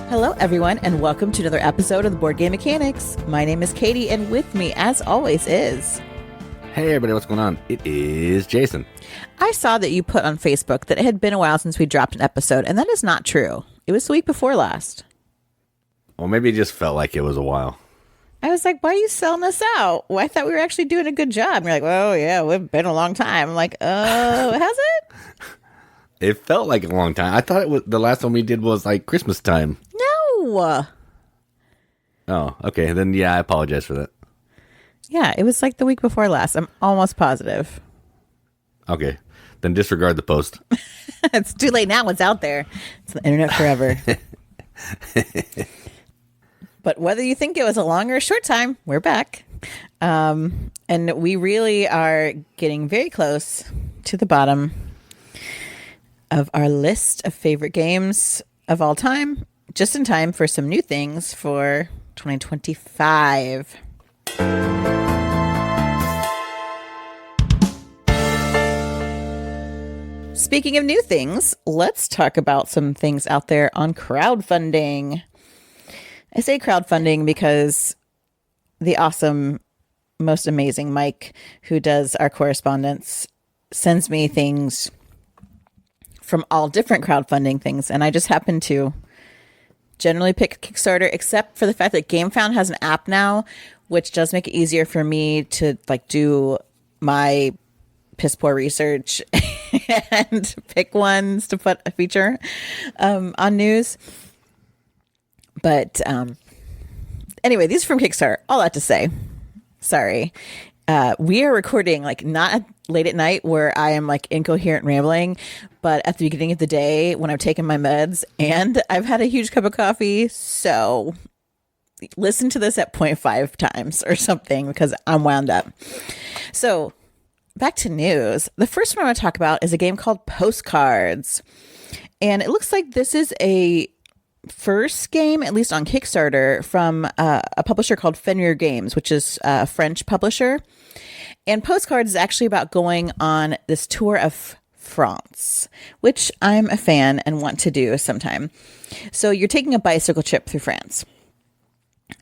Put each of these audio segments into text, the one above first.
Hello, everyone, and welcome to another episode of the Board Game Mechanics. My name is Katie, and with me, as always, is... Hey, everybody, what's going on? It is Jason. I saw that you put on Facebook that it had been a while since we dropped an episode, and that is not true. It was the week before last. Well, maybe it just felt like it was a while. I was like, why are you selling us out? Well, I thought we were actually doing a good job. And you're like, oh, yeah, we've been a long time. I'm like, oh, has it? It felt like a long time. I thought it was the last one we did was like Christmas time. No. Oh, okay. Then, yeah, I apologize for that. Yeah, it was like the week before last. I'm almost positive. Okay. Then disregard the post. It's too late now. It's out there. It's the internet forever. But whether you think it was a long or a short time, we're back. And we really are getting very close to the bottom of our list of favorite games of all time, just in time for some new things for 2025. Speaking of new things, let's talk about some things out there on crowdfunding. I say crowdfunding because the awesome, most amazing Mike, who does our correspondence, sends me things from all different crowdfunding things, and I just happen to generally pick Kickstarter, except for the fact that GameFound has an app now, which does make it easier for me to like do my piss poor research and pick ones to put a feature on news. But anyway, these are from Kickstarter. All that to say, sorry. We are recording like not late at night where I am like incoherent rambling, but at the beginning of the day when I've taken my meds and I've had a huge cup of coffee. So listen to this at 0.5 times or something because I'm wound up. So back to news. The first one I want to talk about is a game called Postcards. And it looks like this is a first game, at least on Kickstarter, from a publisher called Fenrir Games, which is a French publisher. And Postcards is actually about going on this tour of France, which I'm a fan and want to do sometime. So you're taking a bicycle trip through France.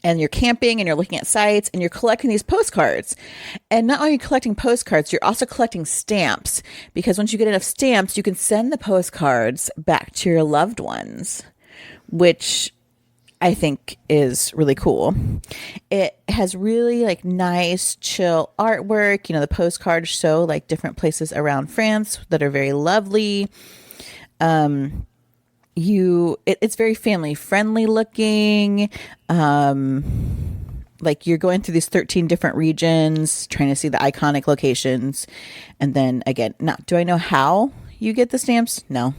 And you're camping and you're looking at sites and you're collecting these postcards. And not only are you collecting postcards, you're also collecting stamps. Because once you get enough stamps, you can send the postcards back to your loved ones, which I think is really cool. It has really like nice, chill artwork. You know, the postcards show like different places around France that are very lovely. It's very family friendly looking. Like you're going through these 13 different regions, trying to see the iconic locations. And then again, now, do I know how you get the stamps? No.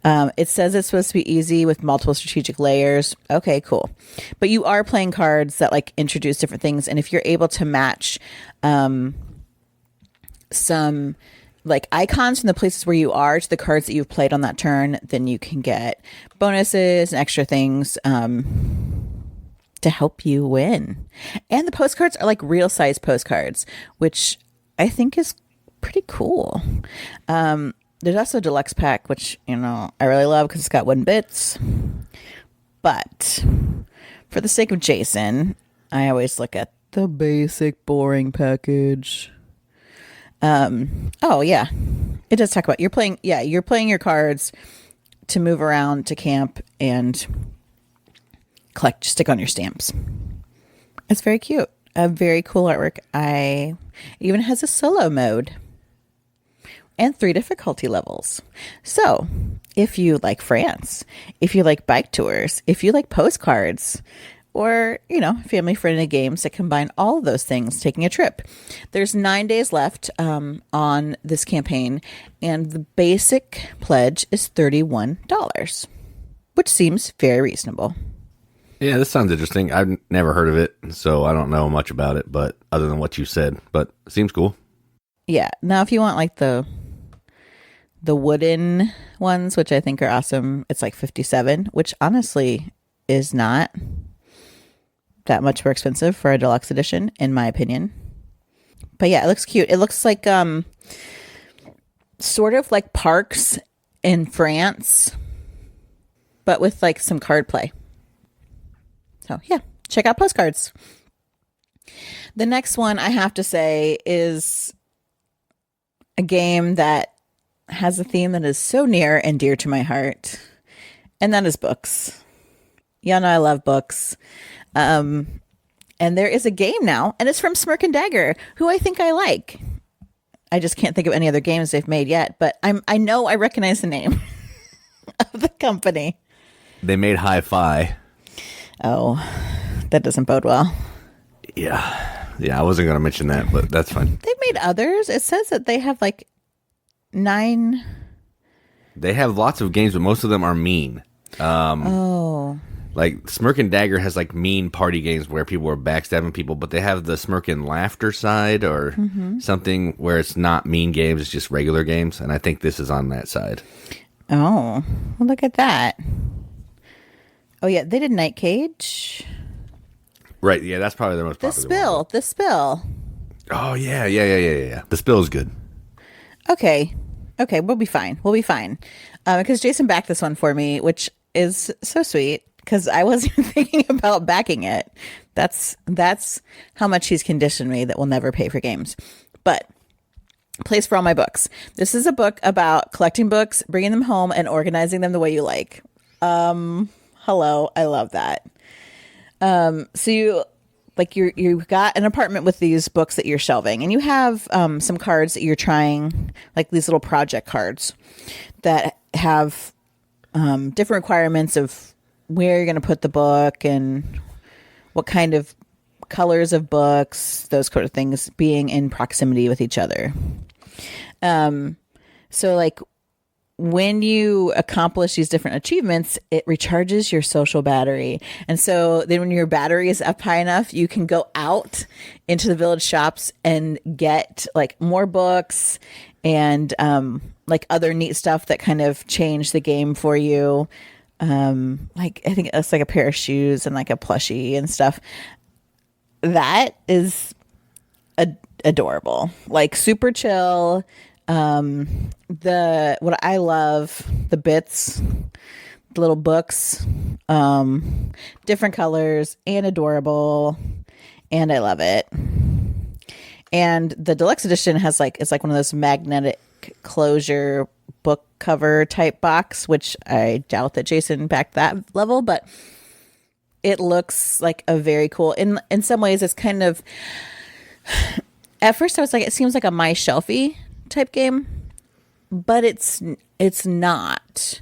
It says it's supposed to be easy with multiple strategic layers. Okay, cool. But you are playing cards that like introduce different things. And if you're able to match some like icons from the places where you are to the cards that you've played on that turn, then you can get bonuses and extra things to help you win. And the postcards are like real size postcards, which I think is pretty cool. There's also a deluxe pack, which, you know, I really love because it's got wooden bits. But for the sake of Jason, I always look at the basic boring package. Oh yeah, it does talk about you're playing your cards to move around, to camp, and collect, stick on your stamps. It's very cute. A very cool artwork. It even has a solo mode and 3 difficulty levels. So if you like France, if you like bike tours, if you like postcards, or, you know, family-friendly games that combine all of those things, taking a trip. There's 9 days left on this campaign, and the basic pledge is $31, which seems very reasonable. Yeah, this sounds interesting. I've never heard of it, so I don't know much about it, but other than what you said, but it seems cool. Yeah. Now, if you want like the wooden ones, which I think are awesome, it's like $57, which honestly is not that much more expensive for a deluxe edition, in my opinion. But yeah, it looks cute. It looks like sort of like parks in France. but with like some card play. So yeah, check out Postcards. The next one I have to say is a game that has a theme that is so near and dear to my heart, and that is books. Y'all know I love books. And there is a game now, and it's from Smirk and Dagger, who I think I like. I just can't think of any other games they've made yet, but I know I recognize the name of the company. They made Hi-Fi. Oh, that doesn't bode well. Yeah, I wasn't going to mention that, but that's fine. They've made others. It says that they have like 9. They have lots of games, but most of them are mean. Like Smirk and Dagger has like mean party games where people are backstabbing people, but they have the Smirk and Laughter side or something where it's not mean games, it's just regular games, and I think this is on that side. Oh, well, look at that. Oh yeah, they did Night Cage. Right, yeah, that's probably their most popular one. The Spill. Oh yeah. The Spill is good. Okay, we'll be fine. Because Jason backed this one for me, which is so sweet. Because I wasn't even thinking about backing it. That's how much he's conditioned me that we'll never pay for games. But Place for All My Books. This is a book about collecting books, bringing them home, and organizing them the way you like. Hello, I love that. So you've got an apartment with these books that you're shelving, and you have some cards that you're trying, like these little project cards that have different requirements of where you're going to put the book and what kind of colors of books, those sort of things, being in proximity with each other. So like when you accomplish these different achievements, it recharges your social battery. And so then when your battery is up high enough, you can go out into the village shops and get like more books and like other neat stuff that kind of change the game for you. Like I think it's like a pair of shoes and like a plushie and stuff. That is adorable, like super chill. What I love, the bits, the little books, different colors and adorable, and I love it. And the deluxe edition has like, it's like one of those magnetic closure book cover type box, which I doubt that Jason backed that level, but it looks like a very cool, in some ways it's kind of, at first I was like, it seems like a My Shelfie type game, but it's not.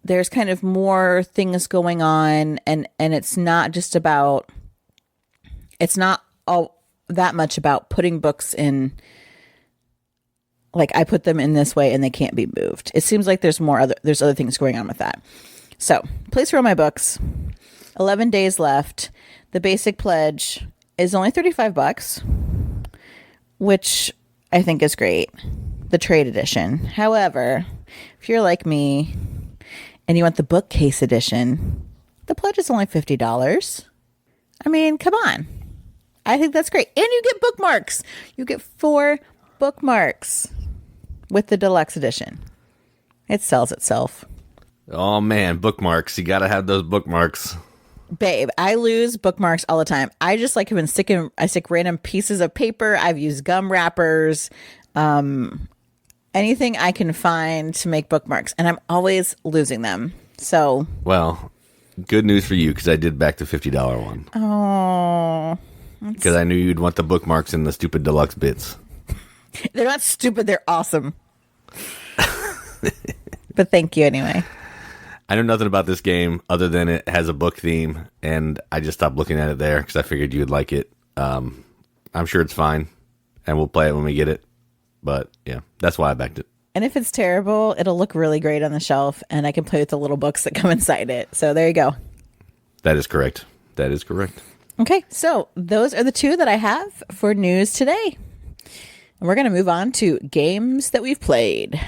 There's kind of more things going on, and it's not just about, it's not all that much about putting books in, like I put them in this way and they can't be moved. It seems like there's other things going on with that. So, Place for All My Books. 11 days left. The basic pledge is only $35, which I think is great. The trade edition. However, if you're like me and you want the bookcase edition, the pledge is only $50. I mean, come on. I think that's great. And you get bookmarks. You get 4 bookmarks with the deluxe edition. It sells itself. Oh man, bookmarks. You gotta have those bookmarks. Babe, I lose bookmarks all the time. I just like have been sticking, I stick random pieces of paper. I've used gum wrappers, anything I can find to make bookmarks, and I'm always losing them. So, well, good news for you, because I did back the $50 one. Oh, because I knew you'd want the bookmarks and the stupid deluxe bits. They're not stupid. They're awesome. But thank you anyway. I know nothing about this game other than it has a book theme, and I just stopped looking at it there because I figured you'd like it. I'm sure it's fine, and we'll play it when we get it. But yeah, that's why I backed it. And if it's terrible, it'll look really great on the shelf, and I can play with the little books that come inside it. So there you go. That is correct. Okay, so those are the 2 that I have for news today. And we're going to move on to games that we've played.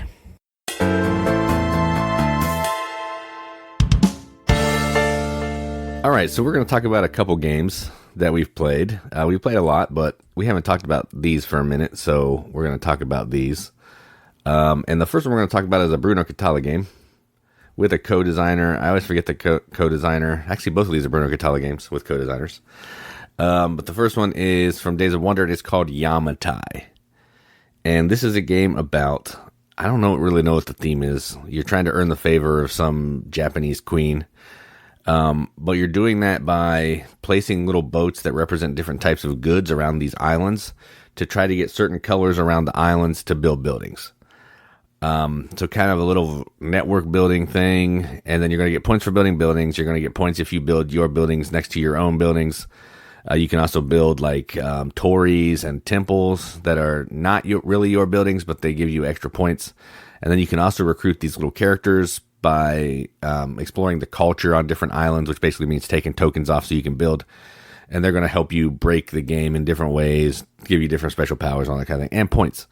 All right, so we're going to talk about a couple games that we've played. We played a lot, but we haven't talked about these for a minute, so we're going to talk about these. And the first one we're going to talk about is a Bruno Catala game, with a co-designer. I always forget the co-designer. Actually, both of these are Bruno Catala games with co-designers. But the first one is from Days of Wonder, and it's called Yamatai. And this is a game about, I don't really know what the theme is. You're trying to earn the favor of some Japanese queen. But you're doing that by placing little boats that represent different types of goods around these islands to try to get certain colors around the islands to build buildings. So kind of a little network building thing. And then you're going to get points for building buildings. You're going to get points if you build your buildings next to your own buildings. You can also build like tories and temples that are not really your buildings, but they give you extra points. And then you can also recruit these little characters by exploring the culture on different islands, which basically means taking tokens off so you can build. And they're going to help you break the game in different ways, give you different special powers, all that kind of thing, and points.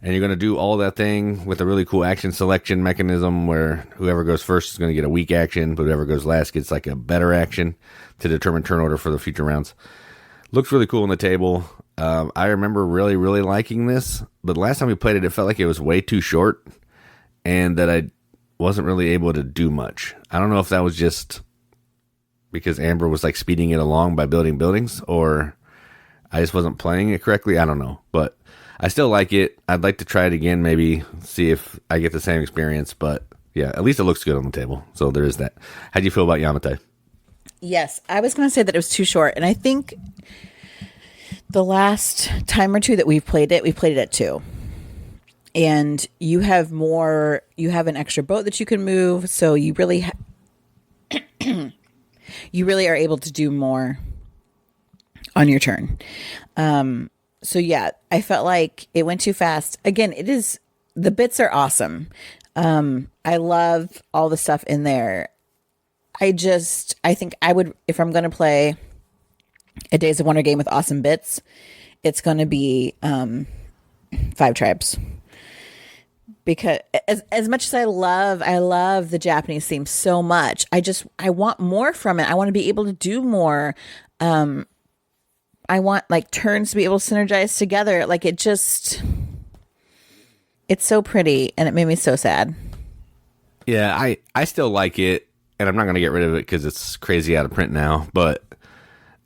And you're going to do all that thing with a really cool action selection mechanism where whoever goes first is going to get a weak action, but whoever goes last gets like a better action to determine turn order for the future rounds. Looks really cool on the table. I remember really, really liking this, but last time we played it, it felt like it was way too short and that I wasn't really able to do much. I don't know if that was just because Amber was like speeding it along by building buildings, or I just wasn't playing it correctly. I don't know, but I still like it. I'd like to try it again, maybe see if I get the same experience, but yeah, at least it looks good on the table. So there is that. How do you feel about Yamatai? Yes, I was going to say that it was too short. And I think the last time or two that we played it at 2. And you have an extra boat that you can move. So you really, you really are able to do more on your turn. So yeah, I felt like it went too fast. Again, the bits are awesome. I love all the stuff in there. I think I would, if I'm going to play a Days of Wonder game with awesome bits, it's going to be 5 Tribes. Because as much as I love the Japanese theme so much, I want more from it. I want to be able to do more. I want like turns to be able to synergize together. Like it's so pretty, and it made me so sad. Yeah, I still like it, and I'm not going to get rid of it because it's crazy out of print now, but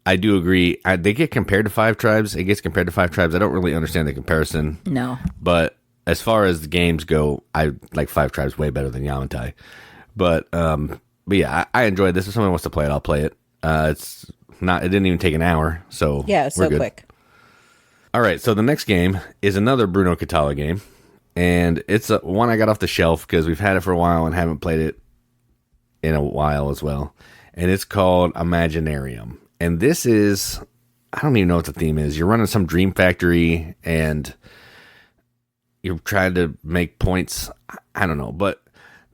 I do agree. They get compared to 5 Tribes. It gets compared to 5 Tribes. I don't really understand the comparison. No. But as far as the games go, I like 5 Tribes way better than Yamatai. But yeah, I enjoyed this. If someone wants to play it, I'll play it. It didn't even take an hour, so yeah, it's so quick. All right, so the next game is another Bruno Catala game, and it's one I got off the shelf because we've had it for a while and haven't played it in a while as well. And it's called Imaginarium. And this is, I don't even know what the theme is. You're running some dream factory and you're trying to make points. I don't know, but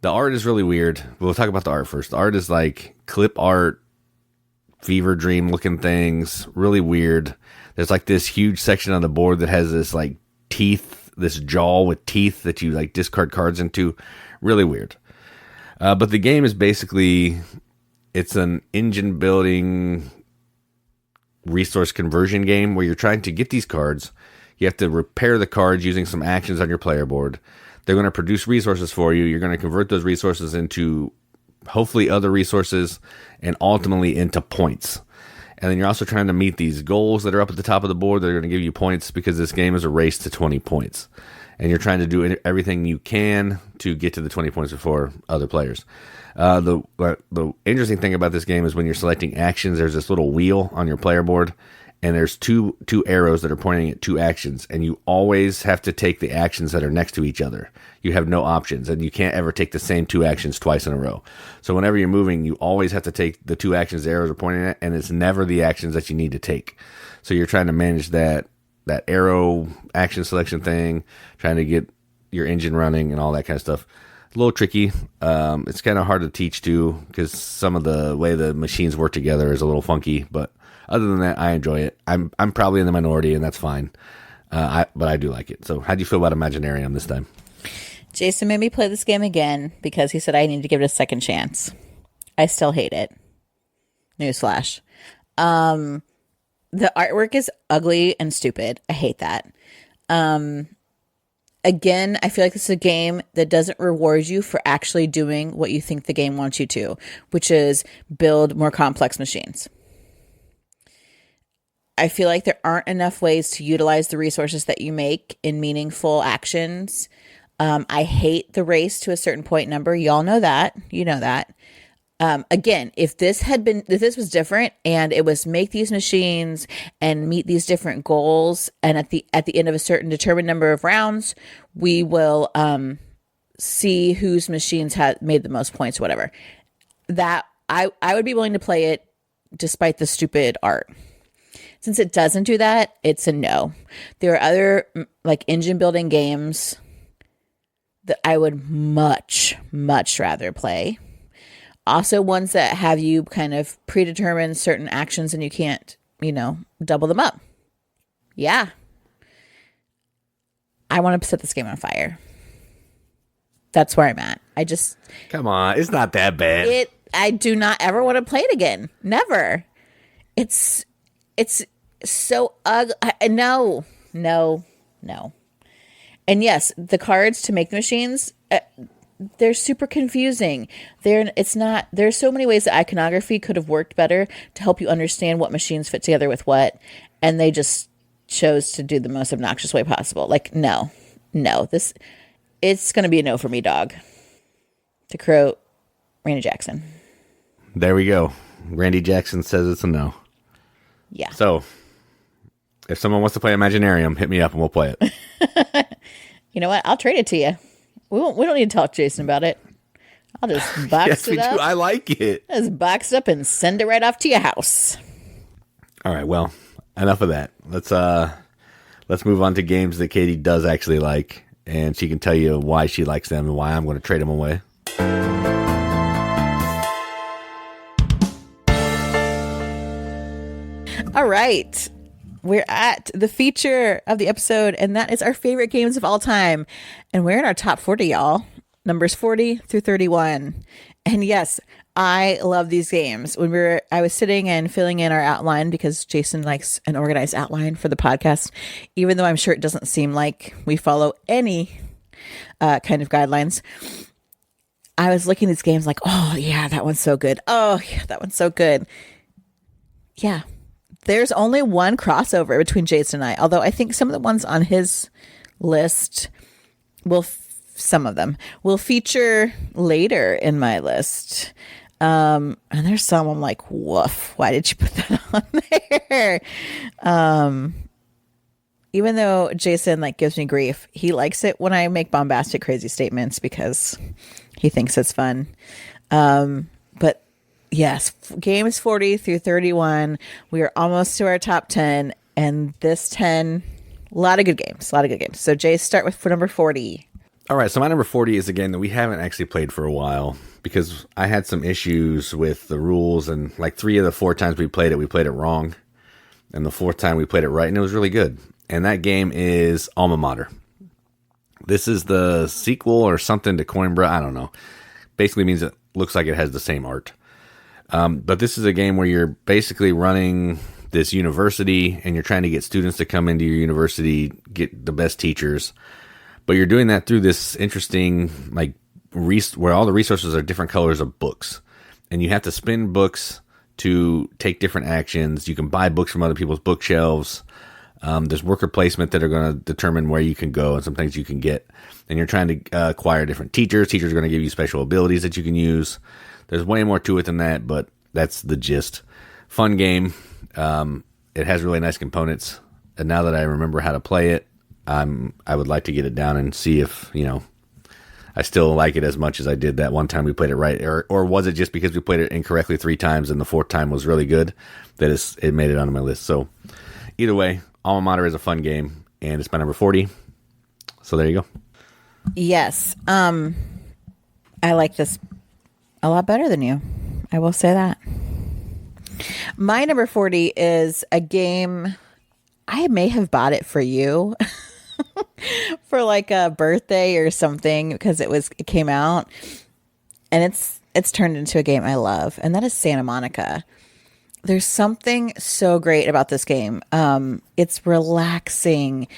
the art is really weird. We'll talk about the art first. The art is like clip art, fever dream looking things, really weird. There's like this huge section on the board that has this like teeth, this jaw with teeth that you like discard cards into. Really weird. But the game is basically, it's an engine building resource conversion game where you're trying to get these cards. You have to repair the cards using some actions on your player board. They're going to produce resources for you. You're going to convert those resources into hopefully other resources and ultimately into points. And then you're also trying to meet these goals that are up at the top of the board that are going to give you points, because this game is a race to 20 points. And you're trying to do everything you can to get to the 20 points before other players. The interesting thing about this game is when you're selecting actions, there's this little wheel on your player board, and there's two arrows that are pointing at 2 actions, and you always have to take the actions that are next to each other. You have no options, and you can't ever take the same 2 actions twice in a row. So whenever you're moving, you always have to take the 2 actions the arrows are pointing at, and it's never the actions that you need to take. So you're trying to manage that arrow action selection thing, trying to get your engine running and all that kind of stuff. A little tricky. It's kind of hard to teach too, because some of the way the machines work together is a little funky, but other than that, I enjoy it. I'm probably in the minority, and that's fine. But I do like it. So how do you feel about Imaginarium this time? Jason made me play this game again because he said I need to give it a second chance. I still hate it. Newsflash. The artwork is ugly and stupid. I hate that. Again, I feel like this is a game that doesn't reward you for actually doing what you think the game wants you to, which is build more complex machines. I feel like there aren't enough ways to utilize the resources that you make in meaningful actions. I hate the race to a certain point number. Y'all know that. You know that. Again, if this was different and it was make these machines and meet these different goals, and at the end of a certain determined number of rounds, we will see whose machines had made the most points, whatever. That I would be willing to play it despite the stupid art. Since it doesn't do that, it's a no. There are other like engine building games that I would much, much rather play. Also ones that have you kind of predetermine certain actions and you can't, double them up. Yeah. I want to set this game on fire. That's where I'm at. Come on, it's not that bad. I do not ever want to play it again. Never. It's so ugly. No. And yes, the cards to make the machines, they're super confusing. There's so many ways that iconography could have worked better to help you understand what machines fit together with what, and they just chose to do the most obnoxious way possible. Like, no, it's going to be a no for me, dog. To quote Randy Jackson. There we go. Randy Jackson says it's a no. Yeah. So, if someone wants to play Imaginarium, hit me up and we'll play it. You know what? I'll trade it to you. We don't need to talk to Jason about it. I'll just box yes, it we up. do. I like it. Just box it up and send it right off to your house. All right. Well, enough of that. Let's move on to games that Katie does actually like, and she can tell you why she likes them and why I'm going to trade them away. All right. We're at the feature of the episode, and that is our favorite games of all time. And we're in our top 40, y'all. Numbers 40 through 31. And yes, I love these games. I was sitting and filling in our outline because Jason likes an organized outline for the podcast, even though I'm sure it doesn't seem like we follow any kind of guidelines. I was looking at these games like, oh, yeah, that one's so good. Oh, yeah, that one's so good. Yeah. There's only one crossover between Jason and I, although I think some of the ones on his list some of them will feature later in my list. And there's some I'm like, woof, why did you put that on there? Even though Jason gives me grief, he likes it when I make bombastic, crazy statements because he thinks it's fun. But yes, games 40 through 31. We are almost to our top 10, and this 10, a lot of good games. So, Jay, start with for number 40. All right, so my number 40 is a game that we haven't actually played for a while because I had some issues with the rules, and 3 of the 4 times we played it wrong, and the 4th time we played it right, and it was really good. And that game is Alma Mater. This is the sequel or something to Coimbra. I don't know. Basically means it looks like it has the same art. But this is a game where you're basically running this university and you're trying to get students to come into your university, get the best teachers. But you're doing that through this interesting, where all the resources are different colors of books. And you have to spin books to take different actions. You can buy books from other people's bookshelves. There's worker placement that are going to determine where you can go and some things you can get. And you're trying to acquire different teachers. Teachers are going to give you special abilities that you can use. There's way more to it than that, but that's the gist. Fun game. It has really nice components. And now that I remember how to play it, I would like to get it down and see if, I still like it as much as I did that one time we played it right. Or was it just because we played it incorrectly 3 times and the 4th time was really good that it made it onto my list. So either way, Alma Mater is a fun game, and it's my number 40. So there you go. Yes. I like this a lot better than you. I will say that. My number 40 is a game. I may have bought it for you for a birthday or something because it came out, and it's turned into a game I love, and that is Santa Monica. There's something so great about this game. It's relaxing.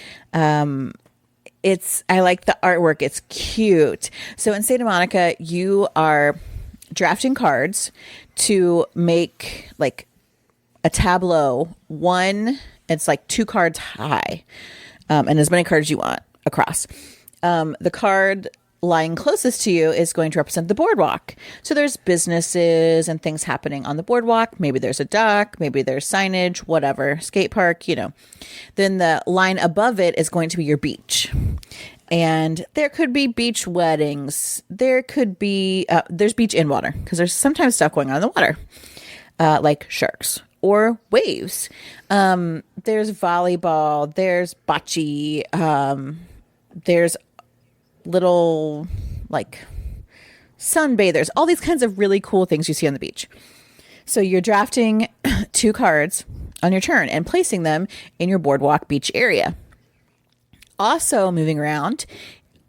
I like the artwork. It's cute. So in Santa Monica, you are drafting cards to make like a tableau. It's like 2 cards high, and as many cards you want across. The card lying closest to you is going to represent the boardwalk. So there's businesses and things happening on the boardwalk. Maybe there's a dock, maybe there's signage, whatever, skate park, Then the line above it is going to be your beach. And there could be beach weddings. There could be, there's beach in water because there's sometimes stuff going on in the water, like sharks or waves. There's volleyball, there's bocce, there's little like sunbathers, all these kinds of really cool things you see on the beach. So you're drafting 2 cards on your turn and placing them in your boardwalk beach area. Also moving around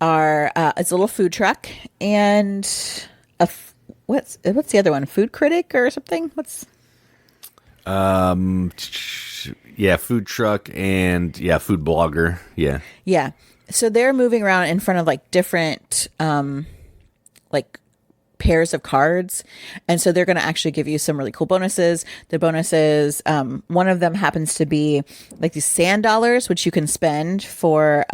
are it's a little food truck and what's the other one? Food critic or something? Food truck and food blogger. Yeah. So they're moving around in front of like different like pairs of cards. And so they're going to actually give you some really cool bonuses. The bonuses, one of them happens to be like these sand dollars, which you can spend for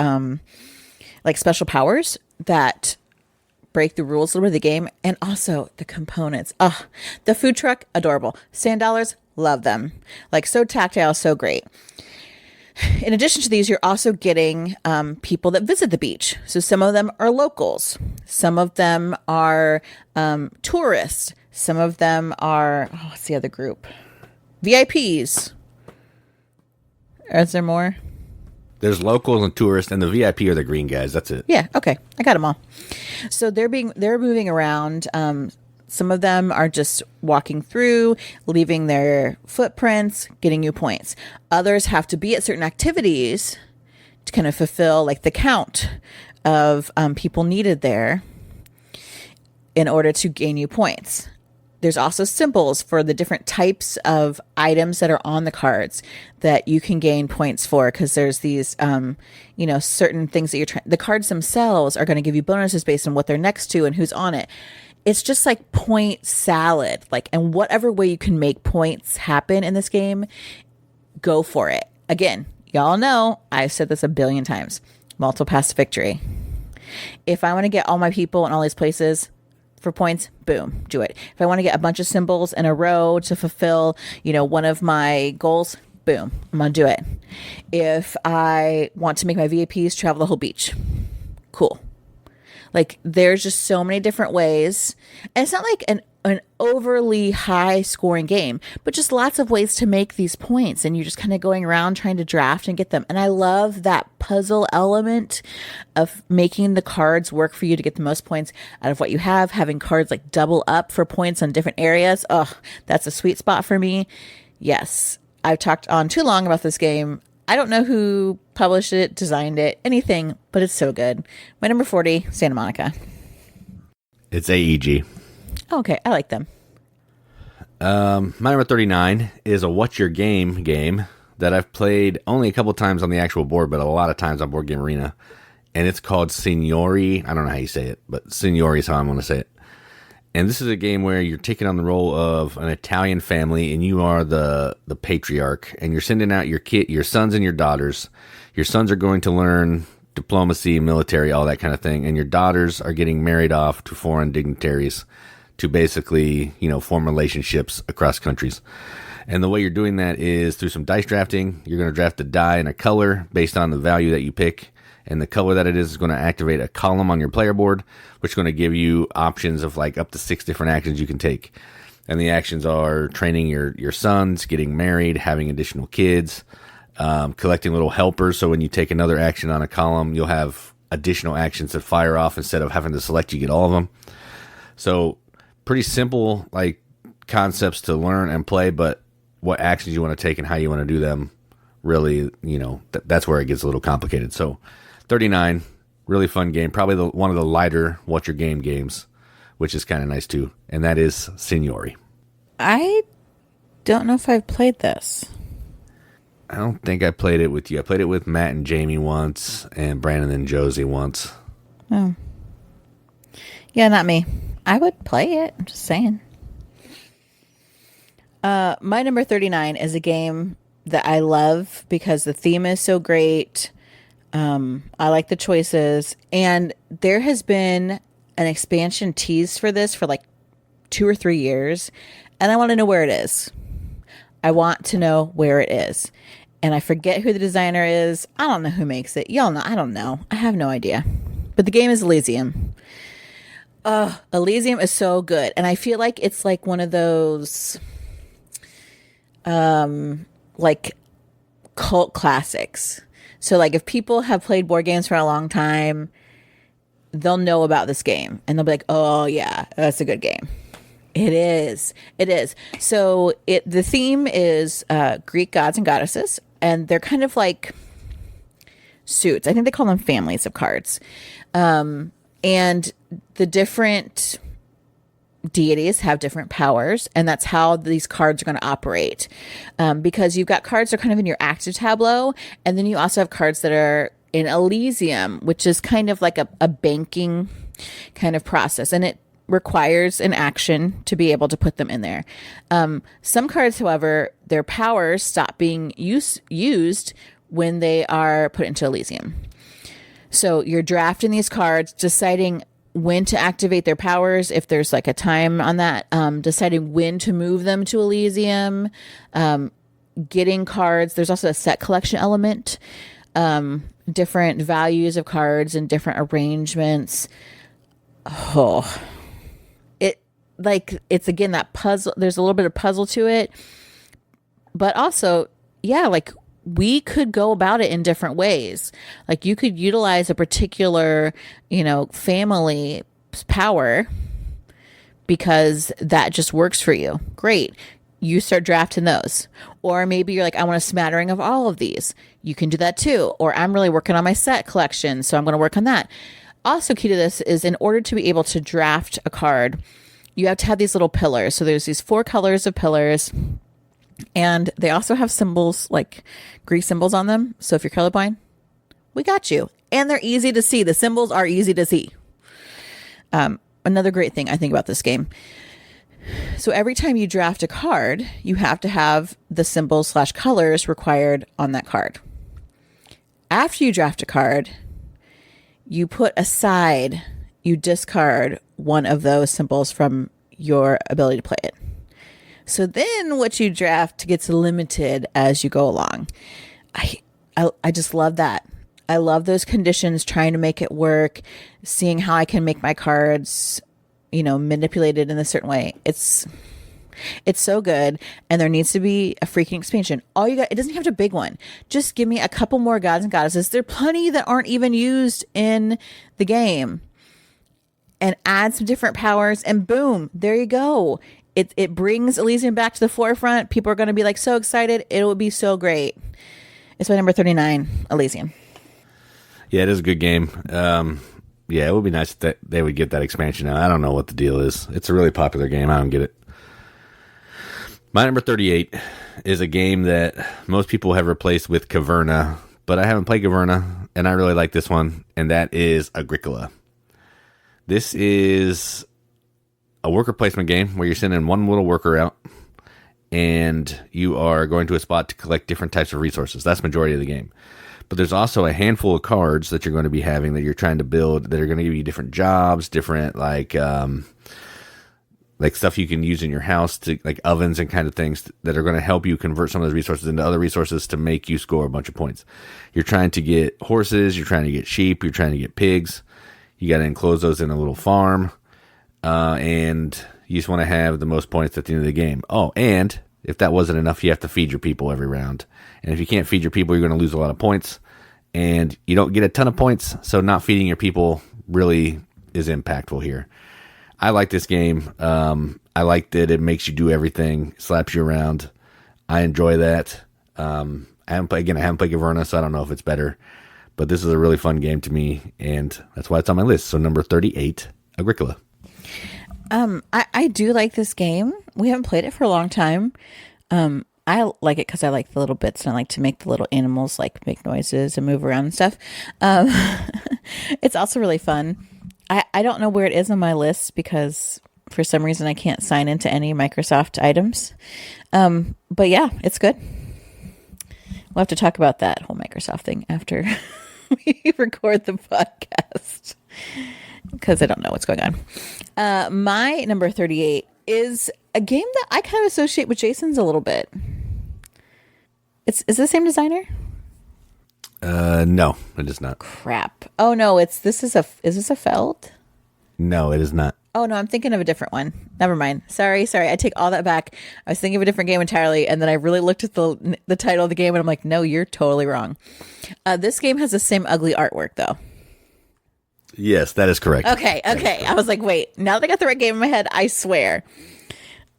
like special powers that break the rules a little bit of the game. And also the components. The food truck, adorable. Sand dollars, love them. Like so tactile, so great. In addition to these, you're also getting people that visit the beach. So some of them are locals. Some of them are tourists. Some of them are, what's the other group? VIPs. Is there more? There's locals and tourists, and the VIP are the green guys. That's it. Yeah, okay. I got them all. So they're moving around. Some of them are just walking through, leaving their footprints, getting you points. Others have to be at certain activities to kind of fulfill like the count of people needed there in order to gain you points. There's also symbols for the different types of items that are on the cards that you can gain points for, because there's these, certain things that you're trying. The cards themselves are going to give you bonuses based on what they're next to and who's on it. It's just like point salad, and whatever way you can make points happen in this game, go for it. Again, y'all know I've said this a billion times. Multiple paths to victory. If I want to get all my people in all these places for points, boom, do it. If I want to get a bunch of symbols in a row to fulfill, one of my goals, boom, I'm going to do it. If I want to make my VIPs travel the whole beach, cool. There's just so many different ways. And it's not like an overly high scoring game, but just lots of ways to make these points. And you're just kind of going around trying to draft and get them. And I love that puzzle element of making the cards work for you to get the most points out of what you have. Having cards double up for points on different areas. Oh, that's a sweet spot for me. Yes, I've talked on too long about this game. I don't know who published it, designed it, anything, but it's so good. My number 40, Santa Monica. It's AEG. Oh, okay, I like them. My number 39 is a What's Your Game game that I've played only a couple times on the actual board, but a lot of times on Board Game Arena. And it's called Signorie. I don't know how you say it, but Signorie is how I'm going to say it. And this is a game where you're taking on the role of an Italian family, and you are the patriarch, and you're sending out your sons and your daughters. Your sons are going to learn diplomacy, military, all that kind of thing, and your daughters are getting married off to foreign dignitaries to basically, form relationships across countries. And the way you're doing that is through some dice drafting. You're going to draft a die and a color based on the value that you pick. And the color that it is going to activate a column on your player board, which is going to give you options of up to 6 different actions you can take. And the actions are training your sons, getting married, having additional kids, collecting little helpers. So when you take another action on a column, you'll have additional actions that fire off instead of having to select, you get all of them. So pretty simple concepts to learn and play, but what actions you want to take and how you want to do them, really, that's where it gets a little complicated. So 39, really fun game. Probably one of the lighter What's Your Game games, which is kind of nice too. And that is Signorie. I don't know if I've played this. I don't think I played it with you. I played it with Matt and Jamie once, and Brandon and Josie once. Oh. Yeah, not me. I would play it. I'm just saying. My number 39 is a game that I love because the theme is so great. I like the choices. And there has been an expansion teased for this for like 2 or 3 years. And I want to know where it is. I want to know where it is. And I forget who the designer is. I don't know who makes it. Y'all know. I don't know. I have no idea. But the game is Elysium. Elysium is so good. And I feel like it's like one of those like cult classics. So like if people have played board games for a long time, they'll know about this game and they'll be like, oh yeah, that's a good game. It is. It is. So the theme is Greek gods and goddesses, and they're kind of like suits. I think they call them families of cards. And the different deities have different powers, and that's how these cards are going to operate. Because you've got cards that are kind of in your active tableau, and then you also have cards that are in Elysium, which is kind of like a banking kind of process, and it requires an action to be able to put them in there. Some cards, however, their powers stop being used when they are put into Elysium. So you're drafting these cards, deciding when to activate their powers, if there's like a time on that, deciding when to move them to Elysium, getting cards. There's also a set collection element, different values of cards and different arrangements. Oh, it's again that puzzle. There's a little bit of puzzle to it, but also, yeah, like we could go about it in different ways. Like you could utilize a particular, family power because that just works for you. Great. You start drafting those. Or maybe you're like, I want a smattering of all of these. You can do that too. Or I'm really working on my set collection, so I'm going to work on that. Also key to this is in order to be able to draft a card, you have to have these little pillars. So there's these 4 colors of pillars, and they also have symbols, like Greek symbols on them. So if you're colorblind, we got you. And they're easy to see. The symbols are easy to see. Another great thing I think about this game. So every time you draft a card, you have to have the symbols / colors required on that card. After you draft a card, you put aside, you discard one of those symbols from your ability to play it. So then what you draft gets limited as you go along. I just love that. I love those conditions, trying to make it work, seeing how I can make my cards, manipulated in a certain way. It's so good. And there needs to be a freaking expansion. It doesn't have to be a big one. Just give me a couple more gods and goddesses. There are plenty that aren't even used in the game. And add some different powers, and boom, there you go. It brings Elysium back to the forefront. People are going to be like so excited. It will be so great. It's my number 39, Elysium. Yeah, it is a good game. Yeah, it would be nice that they would get that expansion out. I don't know what the deal is. It's a really popular game. I don't get it. My number 38 is a game that most people have replaced with Caverna, but I haven't played Caverna, and I really like this one, and that is Agricola. This is a worker placement game where you're sending one little worker out, and you are going to a spot to collect different types of resources. That's the majority of the game. But there's also a handful of cards that you're going to be having that you're trying to build that are going to give you different jobs, different like stuff you can use in your house, to like ovens and kind of things that are going to help you convert some of those resources into other resources to make you score a bunch of points. You're trying to get horses, you're trying to get sheep, you're trying to get pigs. You got to enclose those in a little farm, and you just want to have the most points at the end of the game. Oh, and if that wasn't enough, you have to feed your people every round. And if you can't feed your people, you're going to lose a lot of points, and you don't get a ton of points, so not feeding your people really is impactful here. I like this game. I like that it makes you do everything, slaps you around. I enjoy that. I haven't played Caverna, so I don't know if it's better. But this is a really fun game to me, and that's why it's on my list. So number 38, Agricola. I do like this game. We haven't played it for a long time. I like it because I like the little bits and I like to make the little animals like make noises and move around and stuff. Um, it's also really fun. I don't know where it is on my list because for some reason I can't sign into any Microsoft items. But yeah, it's good. We'll have to talk about that whole Microsoft thing after we record the podcast because I don't know what's going on. My number 38 is a game that I kind of associate with Jason's a little bit. Is it the same designer? No, it is not. Crap. Oh no, is this a Feld? No, it is not. Oh no, I'm thinking of a different one. Never mind. Sorry. I take all that back. I was thinking of a different game entirely, and then I really looked at the title of the game, and I'm like, no, you're totally wrong. This game has the same ugly artwork, though. Yes, that is correct. Okay. I was like, wait. Now that I got the right game in my head, I swear.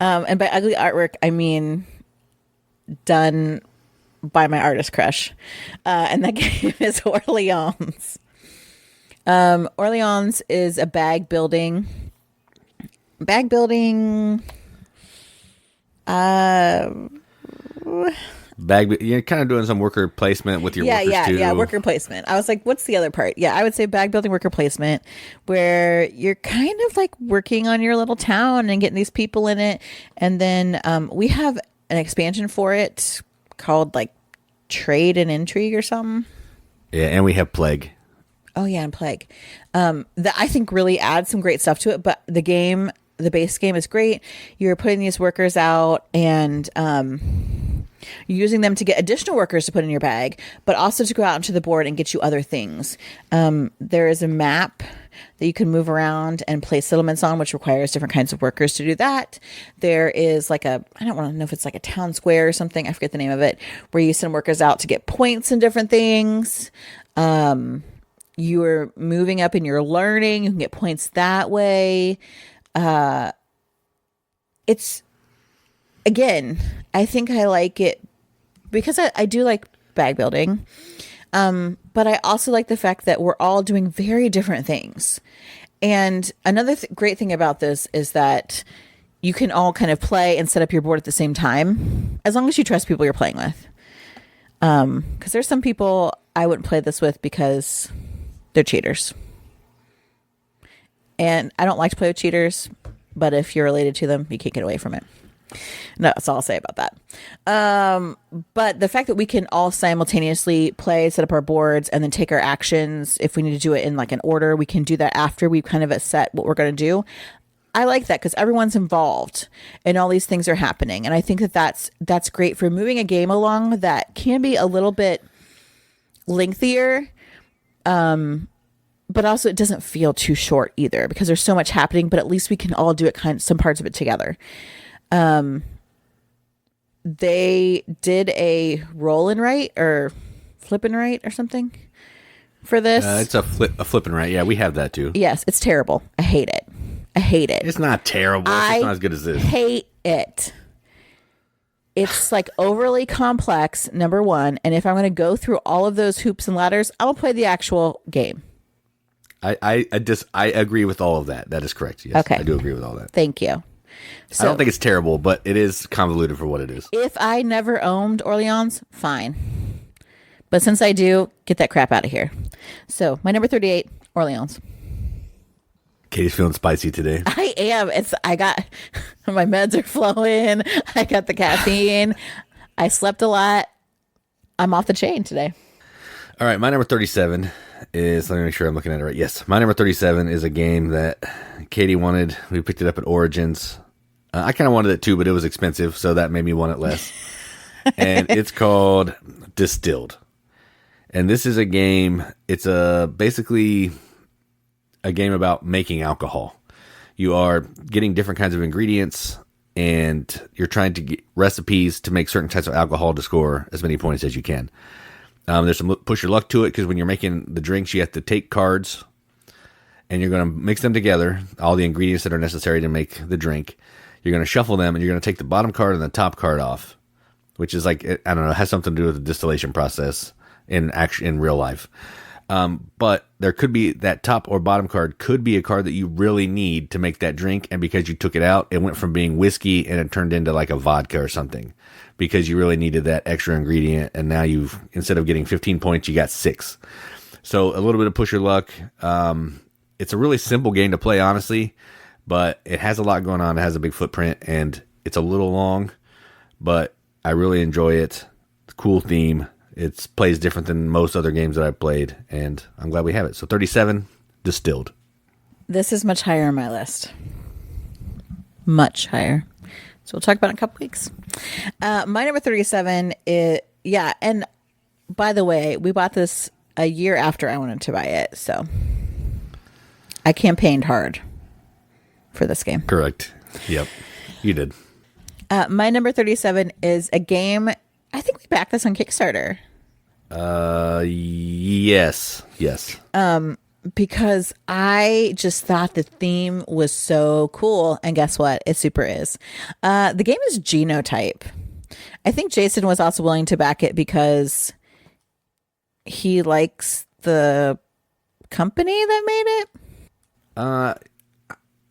And by ugly artwork, I mean done by my artist crush. And that game is Orleans. Orleans is a bag building. You're kind of doing some worker placement with your workers too. Yeah, worker placement. I was like, what's the other part? Yeah, I would say bag building, worker placement, where you're kind of like working on your little town and getting these people in it. And then we have an expansion for it called like Trade and Intrigue or something. Yeah, and we have Plague. Oh yeah, and Plague. That I think really adds some great stuff to it. But the base game is great. You're putting these workers out and using them to get additional workers to put in your bag, but also to go out onto the board and get you other things. There is a map that you can move around and place settlements on, which requires different kinds of workers to do that. There is like I don't want to know if it's like a town square or something. I forget the name of it, where you send workers out to get points and different things. You are moving up and you're learning. You can get points that way. It's, again, I think I like it because I do like bag building. But I also like the fact that we're all doing very different things. And another great thing about this is that you can all kind of play and set up your board at the same time, as long as you trust people you're playing with. Because there's some people I wouldn't play this with because they're cheaters. And I don't like to play with cheaters, but if you're related to them, you can't get away from it. No, that's all I'll say about that. But the fact that we can all simultaneously play, set up our boards, and then take our actions, if we need to do it in like an order, we can do that after we've kind of set what we're going to do. I like that because everyone's involved and all these things are happening. And I think that that's great for moving a game along that can be a little bit lengthier. But also it doesn't feel too short either because there's so much happening, but at least we can all do it some parts of it together. They did a roll and write or flip and write or something for this. It's a flip and write. Yeah, we have that too. Yes, it's terrible. I hate it. It's not terrible. It's just not as good as this. I hate it. It's like overly complex, number one. And if I'm going to go through all of those hoops and ladders, I'll play the actual game. I agree with all of that. That is correct. Yes, okay. I do agree with all that. Thank you. So, I don't think it's terrible, but it is convoluted for what it is. If I never owned Orleans, fine. But since I do, get that crap out of here. So my number 38, Orleans. Katie's feeling spicy today. I am. I got my meds are flowing. I got the caffeine. I slept a lot. I'm off the chain today. All right, my number 37 is, let me make sure I'm looking at it right. Yes, my number 37 is a game that Katie wanted. We picked it up at Origins. I kind of wanted it too, but it was expensive, so that made me want it less. And it's called Distilled. And this is a game, it's basically a game about making alcohol. You are getting different kinds of ingredients, and you're trying to get recipes to make certain types of alcohol to score as many points as you can. There's some push your luck to it, because when you're making the drinks, you have to take cards, and you're going to mix them together, all the ingredients that are necessary to make the drink. You're going to shuffle them, and you're going to take the bottom card and the top card off, which is like, I don't know, it has something to do with the distillation process in real life. But there could be that top or bottom card could be a card that you really need to make that drink. And because you took it out, it went from being whiskey and it turned into like a vodka or something because you really needed that extra ingredient. And now instead of getting 15 points, you got 6. So a little bit of push your luck. It's a really simple game to play, honestly, but it has a lot going on. It has a big footprint and it's a little long, but I really enjoy it. It's a cool theme. It plays different than most other games that I've played, and I'm glad we have it. So 37, Distilled. This is much higher on my list. Much higher. So we'll talk about it in a couple weeks. My number 37 is, and by the way, we bought this a year after I wanted to buy it, so I campaigned hard for this game. Correct. Yep, you did. My number 37 is a game. I think we backed this on Kickstarter. Yes. Because I just thought the theme was so cool. And guess what? It super is. The game is Genotype. I think Jason was also willing to back it because he likes the company that made it.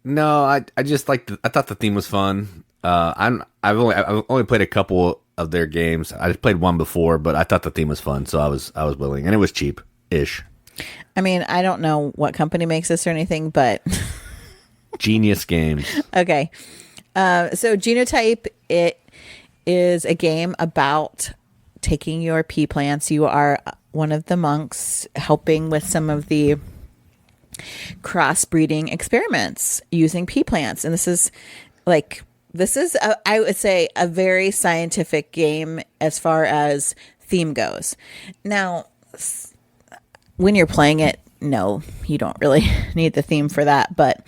No, I just I thought the theme was fun. I've only played a couple of their games. I played one before, but I thought the theme was fun, so I was willing, and it was cheap-ish. I mean, I don't know what company makes this or anything, but Genius Games. Okay, so Genotype, it is a game about taking your pea plants. You are one of the monks helping with some of the crossbreeding experiments using pea plants, and this is I would say a very scientific game as far as theme goes. Now, when you're playing it, no, you don't really need the theme for that, but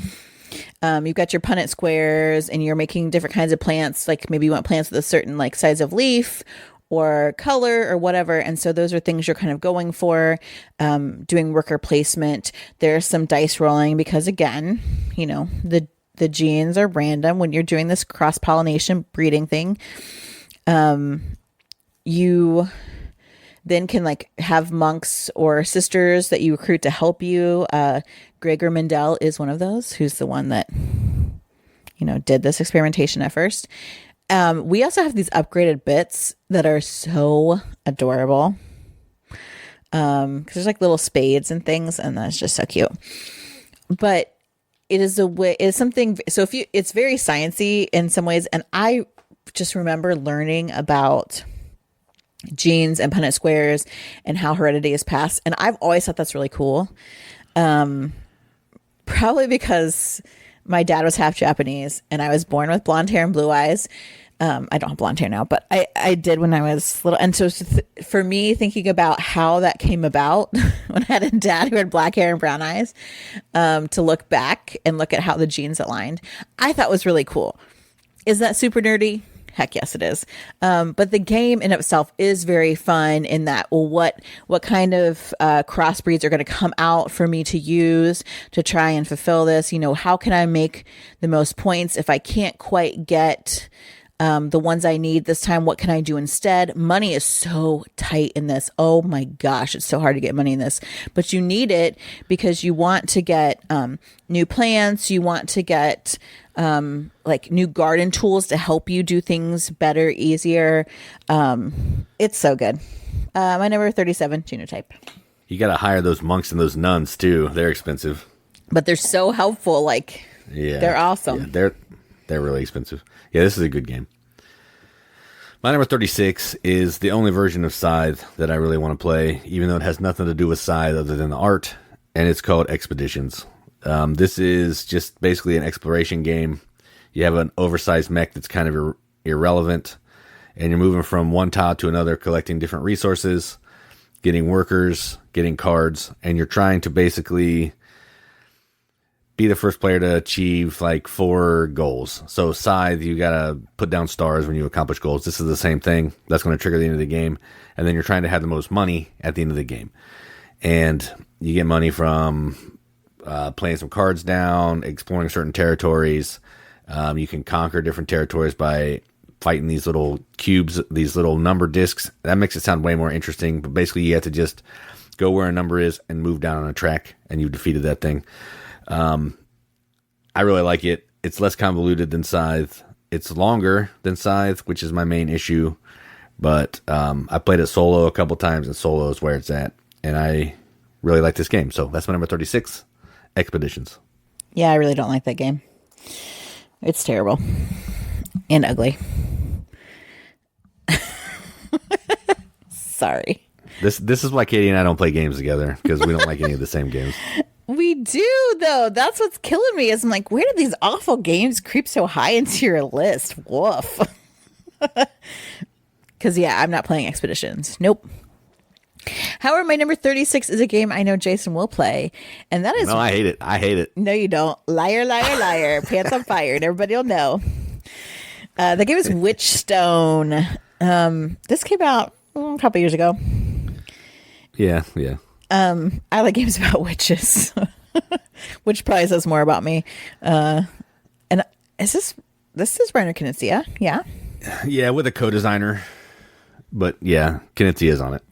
you've got your Punnett squares and you're making different kinds of plants. Like maybe you want plants with a certain like size of leaf or color or whatever. And so those are things you're kind of going for, doing worker placement. There's some dice rolling because again, the genes are random when you're doing this cross-pollination breeding thing. You then can have monks or sisters that you recruit to help you. Gregor Mendel is one of those, who's the one that, did this experimentation at first. We also have these upgraded bits that are so adorable. Because there's little spades and things, and that's just so cute. But it is something. So it's very sciencey in some ways, and I just remember learning about genes and Punnett squares and how heredity is passed, and I've always thought that's really cool. Probably because my dad was half Japanese, and I was born with blonde hair and blue eyes. I don't have blonde hair now, but I did when I was little. And so for me, thinking about how that came about when I had a dad who had black hair and brown eyes, to look back and look at how the genes aligned, I thought was really cool. Is that super nerdy? Heck yes, it is. But the game in itself is very fun in that, well, what kind of crossbreeds are going to come out for me to use to try and fulfill this? How can I make the most points if I can't quite get the ones I need this time? What can I do instead? Money is so tight in this. Oh my gosh, it's so hard to get money in this, but you need it because you want to get new plants. You want to get new garden tools to help you do things better, easier. It's so good. My number 37, Genotype. You got to hire those monks and those nuns too. They're expensive, but they're so helpful. They're awesome. Yeah, they're really expensive. Yeah, this is a good game. My number 36 is the only version of Scythe that I really want to play, even though it has nothing to do with Scythe other than the art, and it's called Expeditions. This is just basically an exploration game. You have an oversized mech that's kind of irrelevant, and you're moving from one tile to another, collecting different resources, getting workers, getting cards, and you're trying to basically be the first player to achieve 4 goals. So Scythe, you gotta put down stars when you accomplish goals. This is the same thing. That's going to trigger the end of the game. And then you're trying to have the most money at the end of the game. And you get money from playing some cards down, exploring certain territories. You can conquer different territories by fighting these little cubes, these little number discs. That makes it sound way more interesting. But basically you have to just go where a number is and move down on a track, and you've defeated that thing. I really like it. It's less convoluted than Scythe. It's longer than Scythe, which is my main issue. But I played it solo a couple times, and solo is where it's at. And I really like this game. So that's my number 36, Expeditions. Yeah, I really don't like that game. It's terrible and ugly. Sorry. This is why Katie and I don't play games together, because we don't like any of the same games. We do, though. That's what's killing me. Is I'm like, where did these awful games creep so high into your list? Woof. Because, yeah, I'm not playing Expeditions. Nope. However, my number 36 is a game I know Jason will play. And that is... No, I hate it. I hate it. No, you don't. Liar, liar, liar. Pants on fire. And everybody will know. The game is Witchstone. This came out a couple years ago. Yeah. I like games about witches, which probably says more about me. And this is Reiner Knizia, yeah? Yeah, with a co-designer. But yeah, Knizia is on it.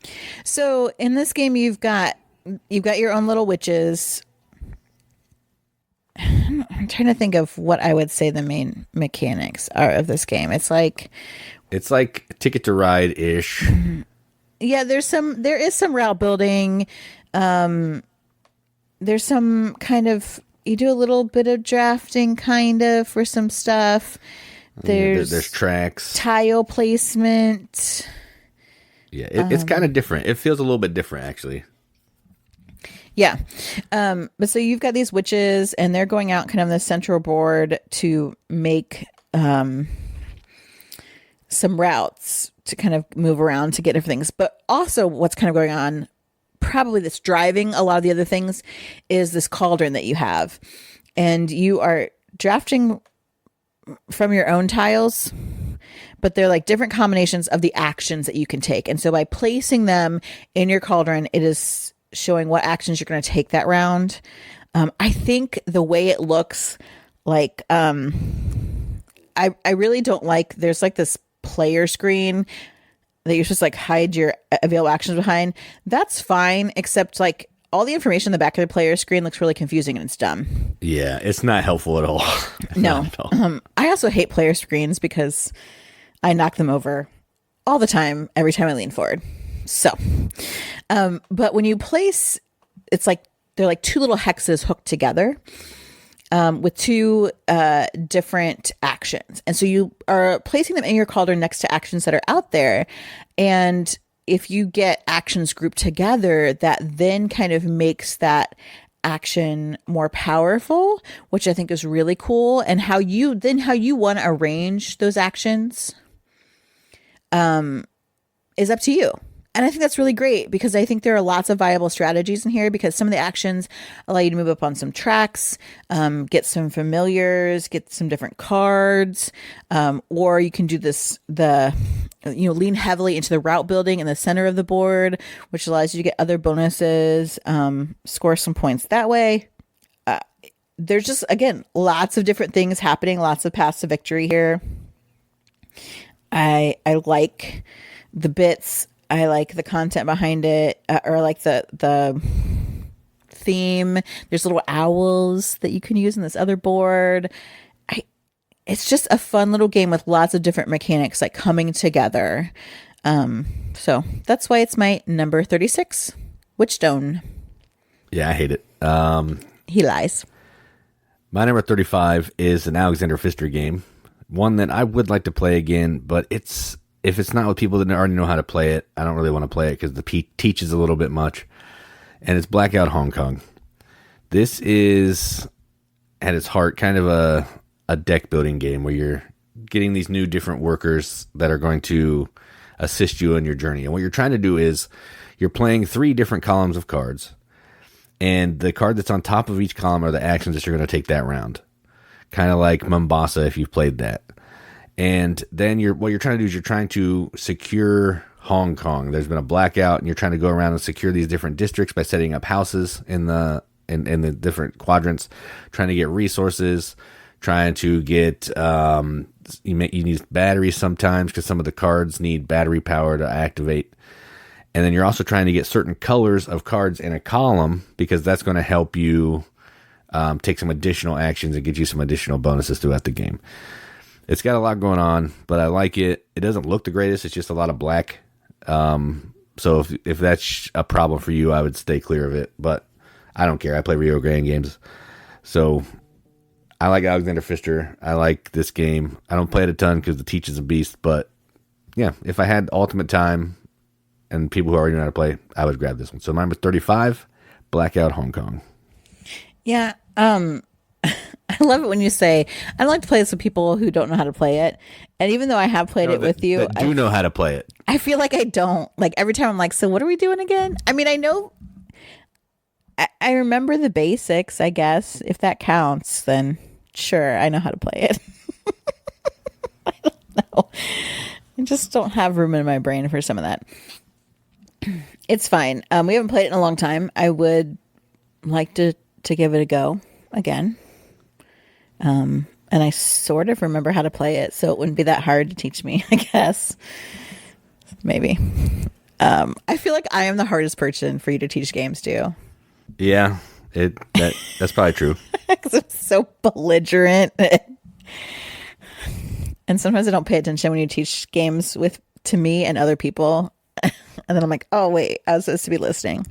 So in this game, you've got your own little witches. I'm trying to think of what I would say the main mechanics are of this game. It's like Ticket to Ride-ish. Yeah, there is some route building. There's some kind of, you do a little bit of drafting kind of for some stuff. There's tracks, tile placement. Yeah, it's kind of different. It feels a little bit different, actually. Yeah. But so you've got these witches, and they're going out kind of on the central board to make some routes to kind of move around to get different things. But also what's kind of going on, probably that's driving a lot of the other things, is this cauldron that you have. And you are drafting from your own tiles, but they're like different combinations of the actions that you can take. And so by placing them in your cauldron, it is showing what actions you're going to take that round. I think the way it looks like, I really don't like, there's like this player screen that you're just like hide your available actions behind. That's fine, except like all the information in the back of the player screen looks really confusing and it's dumb. Yeah, it's not helpful at all. No. I also hate player screens because I knock them over all the time, every time I lean forward. So, but when you place, it's like, they're like two little hexes hooked together. With two different actions. And so you are placing them in your cauldron next to actions that are out there. And if you get actions grouped together, that then kind of makes that action more powerful, which I think is really cool. And how you want to arrange those actions is up to you. And I think that's really great because I think there are lots of viable strategies in here because some of the actions allow you to move up on some tracks, get some familiars, get some different cards, or you can do lean heavily into the route building in the center of the board, which allows you to get other bonuses, score some points that way. There's just, again, lots of different things happening, lots of paths to victory here. I like the bits. I like the content behind it, or like the theme. There's little owls that you can use in this other board. It's just a fun little game with lots of different mechanics like coming together. So that's why it's my number 36, Witchstone. Yeah, I hate it. He lies. My number 35 is an Alexander Pfister game, one that I would like to play again, but if it's not with people that already know how to play it, I don't really want to play it because the teaches a little bit much. And it's Blackout Hong Kong. This is, at its heart, kind of a deck building game where you're getting these new different workers that are going to assist you on your journey. And what you're trying to do is you're playing 3 different columns of cards. And the card that's on top of each column are the actions that you're going to take that round. Kind of like Mombasa if you've played that. And then what you're trying to do is you're trying to secure Hong Kong. There's been a blackout, and you're trying to go around and secure these different districts by setting up houses in the different quadrants, trying to get resources, trying to get you need batteries sometimes because some of the cards need battery power to activate. And then you're also trying to get certain colors of cards in a column because that's going to help you take some additional actions and get you some additional bonuses throughout the game. It's got a lot going on, but I like it. It doesn't look the greatest. It's just a lot of black. So if that's a problem for you, I would stay clear of it. But I don't care. I play Rio Grande games. So I like Alexander Pfister. I like this game. I don't play it a ton because the teach is a beast. But yeah, if I had ultimate time and people who already know how to play, I would grab this one. So mine was 35, Blackout Hong Kong. Yeah. I love it when you say, I like to play this with people who don't know how to play it. And even though I have played it with you, I do know how to play it. I feel like I don't. Like every time I'm like, so what are we doing again? I mean, I know, I remember the basics, I guess. If that counts, then sure, I know how to play it. I don't know. I just don't have room in my brain for some of that. It's fine. We haven't played it in a long time. I would like to give it a go again. And I sort of remember how to play it, so it wouldn't be that hard to teach me, I guess. Maybe. I feel like I am the hardest person for you to teach games to. Yeah, that's probably true. Because I'm so belligerent. And sometimes I don't pay attention when you teach games to me and other people. And then I'm like, oh, wait, I was supposed to be listening.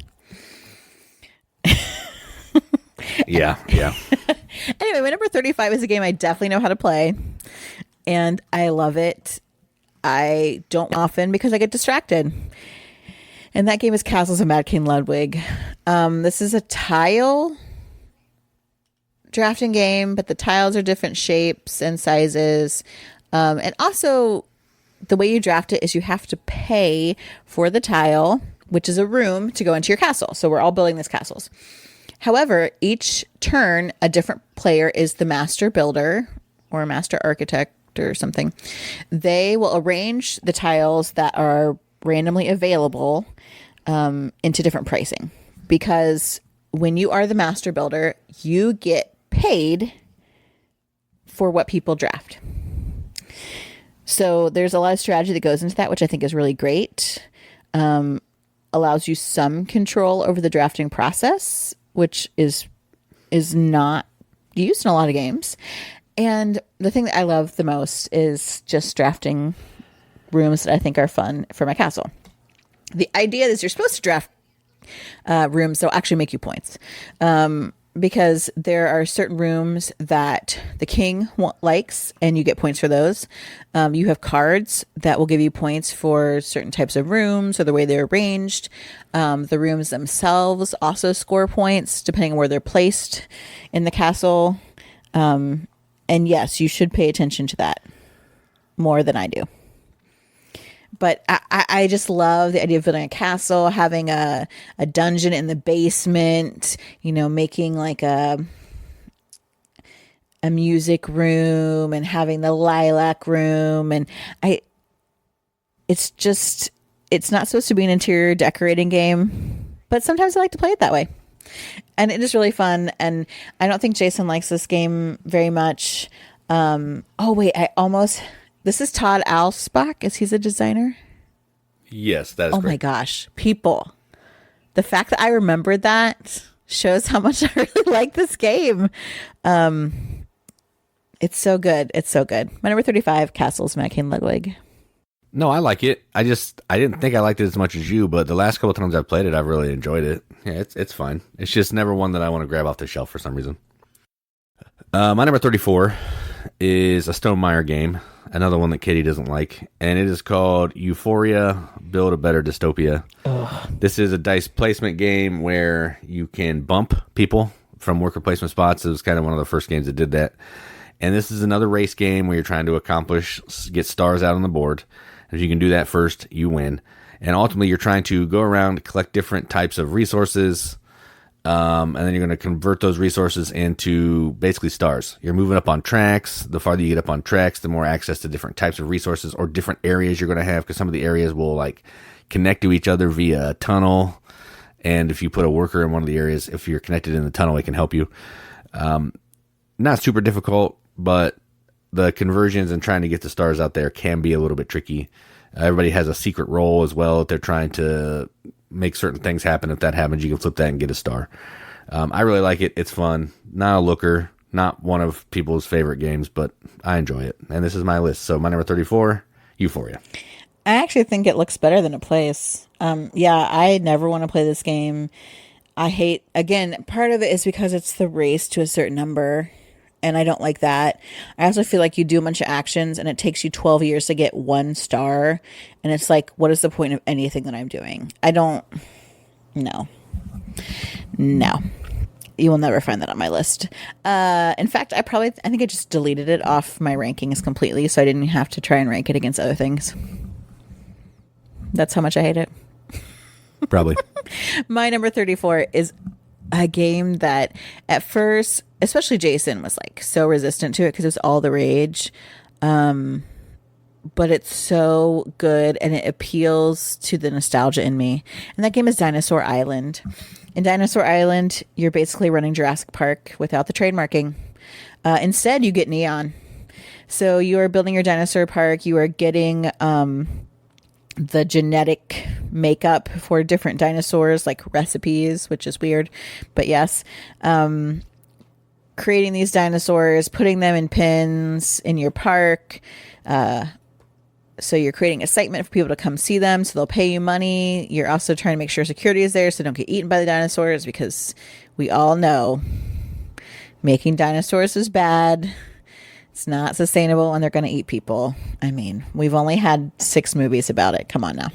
Yeah. Anyway, my number 35 is a game I definitely know how to play. And I love it. I don't often because I get distracted. And that game is Castles of Mad King Ludwig. This is a tile drafting game, but the tiles are different shapes and sizes. And also, the way you draft it is you have to pay for the tile, which is a room, to go into your castle. So we're all building these castles. However, each turn, a different player is the master builder or master architect or something. They will arrange the tiles that are randomly available into different pricing. Because when you are the master builder, you get paid for what people draft. So there's a lot of strategy that goes into that, which I think is really great. Allows you some control over the drafting process, which is not used in a lot of games. And the thing that I love the most is just drafting rooms that I think are fun for my castle. The idea is you're supposed to draft rooms that will actually make you points. Because there are certain rooms that the king likes, and you get points for those. You have cards that will give you points for certain types of rooms or the way they're arranged. The rooms themselves also score points depending on where they're placed in the castle. And yes, you should pay attention to that more than I do. But I just love the idea of building a castle, having a dungeon in the basement, making like a music room and having the lilac room. And it's not supposed to be an interior decorating game, but sometimes I like to play it that way. And it is really fun. And I don't think Jason likes this game very much. This is Todd Alspach. Is he the designer? Yes, that is correct. Oh my gosh. People. The fact that I remembered that shows how much I really like this game. It's so good. It's so good. My number 35, Castles, Mad King Ludwig. No, I like it. I didn't think I liked it as much as you, but the last couple times I've played it, I've really enjoyed it. Yeah, it's fine. It's just never one that I want to grab off the shelf for some reason. My number 34 is a Stonemaier game. Another one that Katie doesn't like, and it is called Euphoria, Build a Better Dystopia. Ugh. This is a dice placement game where you can bump people from worker placement spots. It was kind of one of the first games that did that. And this is another race game where you're trying to get stars out on the board. If you can do that first, you win. And ultimately, you're trying to go around, collect different types of resources, and then you're going to convert those resources into basically stars. You're moving up on tracks. The farther you get up on tracks, the more access to different types of resources or different areas you're going to have, because some of the areas will like connect to each other via a tunnel. And if you put a worker in one of the areas, if you're connected in the tunnel, it can help you. Not super difficult, but the conversions and trying to get the stars out there can be a little bit tricky. Everybody has a secret role as well. If they're trying to make certain things happen, if that happens, you can flip that and get a star. I really like it. It's fun. Not a looker. Not one of people's favorite games, but I enjoy it. And this is my list. So my number 34, Euphoria. I actually think it looks better than it plays. Yeah, I never want to play this game. I hate, again, part of it is because it's the race to a certain number, and I don't like that. I also feel like you do a bunch of actions, and it takes you 12 years to get 1 star, and it's like, what is the point of anything that I'm doing? No. You will never find that on my list. In fact, I think I just deleted it off my rankings completely, so I didn't have to try and rank it against other things. That's how much I hate it. Probably. My number 34 is a game that at first, especially Jason, was like so resistant to it because it was all the rage. But it's so good and it appeals to the nostalgia in me. And that game is Dinosaur Island. In Dinosaur Island, you're basically running Jurassic Park without the trademarking. Instead, you get neon. So you are building your dinosaur park. You are getting the genetic makeup for different dinosaurs, like recipes, which is weird, but yes. Creating these dinosaurs, putting them in pens in your park. So you're creating excitement for people to come see them, so they'll pay you money. You're also trying to make sure security is there so don't get eaten by the dinosaurs, because we all know making dinosaurs is bad. It's not sustainable, and they're going to eat people. I mean, we've only had 6 movies about it. Come on now.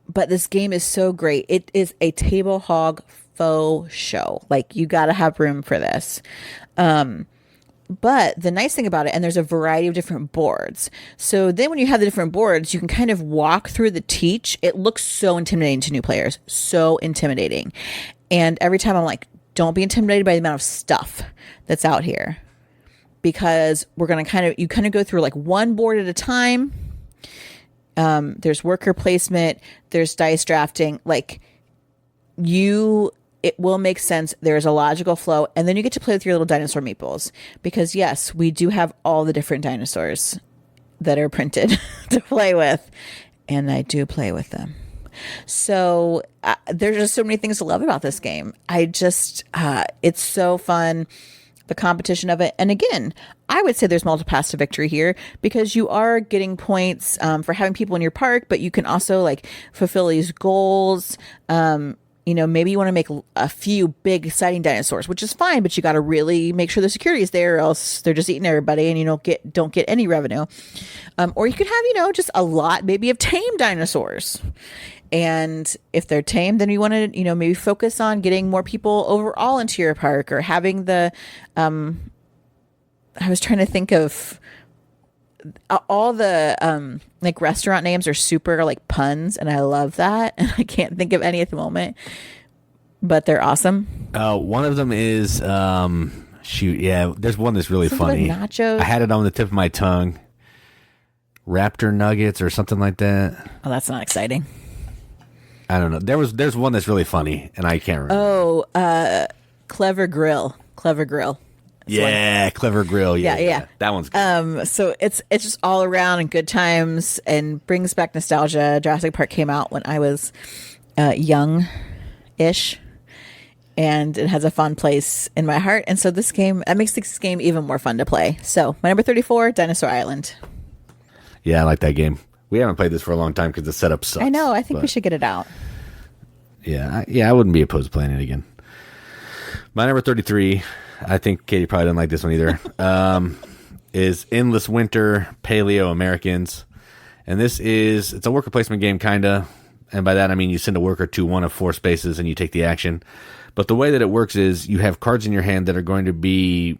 But this game is so great. It is a table hog faux show. Like, you got to have room for this. But the nice thing about it, and there's a variety of different boards. So then when you have the different boards, you can kind of walk through the teach. It looks so intimidating to new players. So intimidating. And every time I'm like, don't be intimidated by the amount of stuff that's out here. Because we're going to you kind of go through like one board at a time. There's worker placement. There's dice drafting. Like, it will make sense. There's a logical flow. And then you get to play with your little dinosaur meeples. Because yes, we do have all the different dinosaurs that are printed to play with. And I do play with them. So there's just so many things to love about this game. It's so fun. The competition of it. And again, I would say there's multiple paths to victory here, because you are getting points for having people in your park, but you can also like fulfill these goals. Maybe you want to make a few big exciting dinosaurs, which is fine, but you got to really make sure the security is there, or else they're just eating everybody and you don't get any revenue. Or you could have, just a lot maybe of tame dinosaurs. And if they're tame, then you want to, maybe focus on getting more people overall into your park, or having I was trying to think of all the, like, restaurant names are super like puns, and I love that. And I can't think of any at the moment, but they're awesome. One of them is, there's one that's really something funny. Like nachos. I had it on the tip of my tongue. Raptor nuggets or something like that. Oh, that's not exciting. I don't know. There's one that's really funny, and I can't remember. Oh, Clever Grill. Clever Grill. Yeah, Clever Grill. Yeah. That one's good. So it's just all around and good times, and brings back nostalgia. Jurassic Park came out when I was young-ish, and it has a fun place in my heart. And so that makes this game even more fun to play. So my number 34, Dinosaur Island. Yeah, I like that game. We haven't played this for a long time because the setup sucks. I know. I think we should get it out. Yeah, I wouldn't be opposed to playing it again. My number 33, I think Katie probably didn't like this one either, is Endless Winter Paleoamericans. And it's a worker placement game, kind of. And by that, I mean you send a worker to one of 4 spaces and you take the action. But the way that it works is you have cards in your hand that are going to be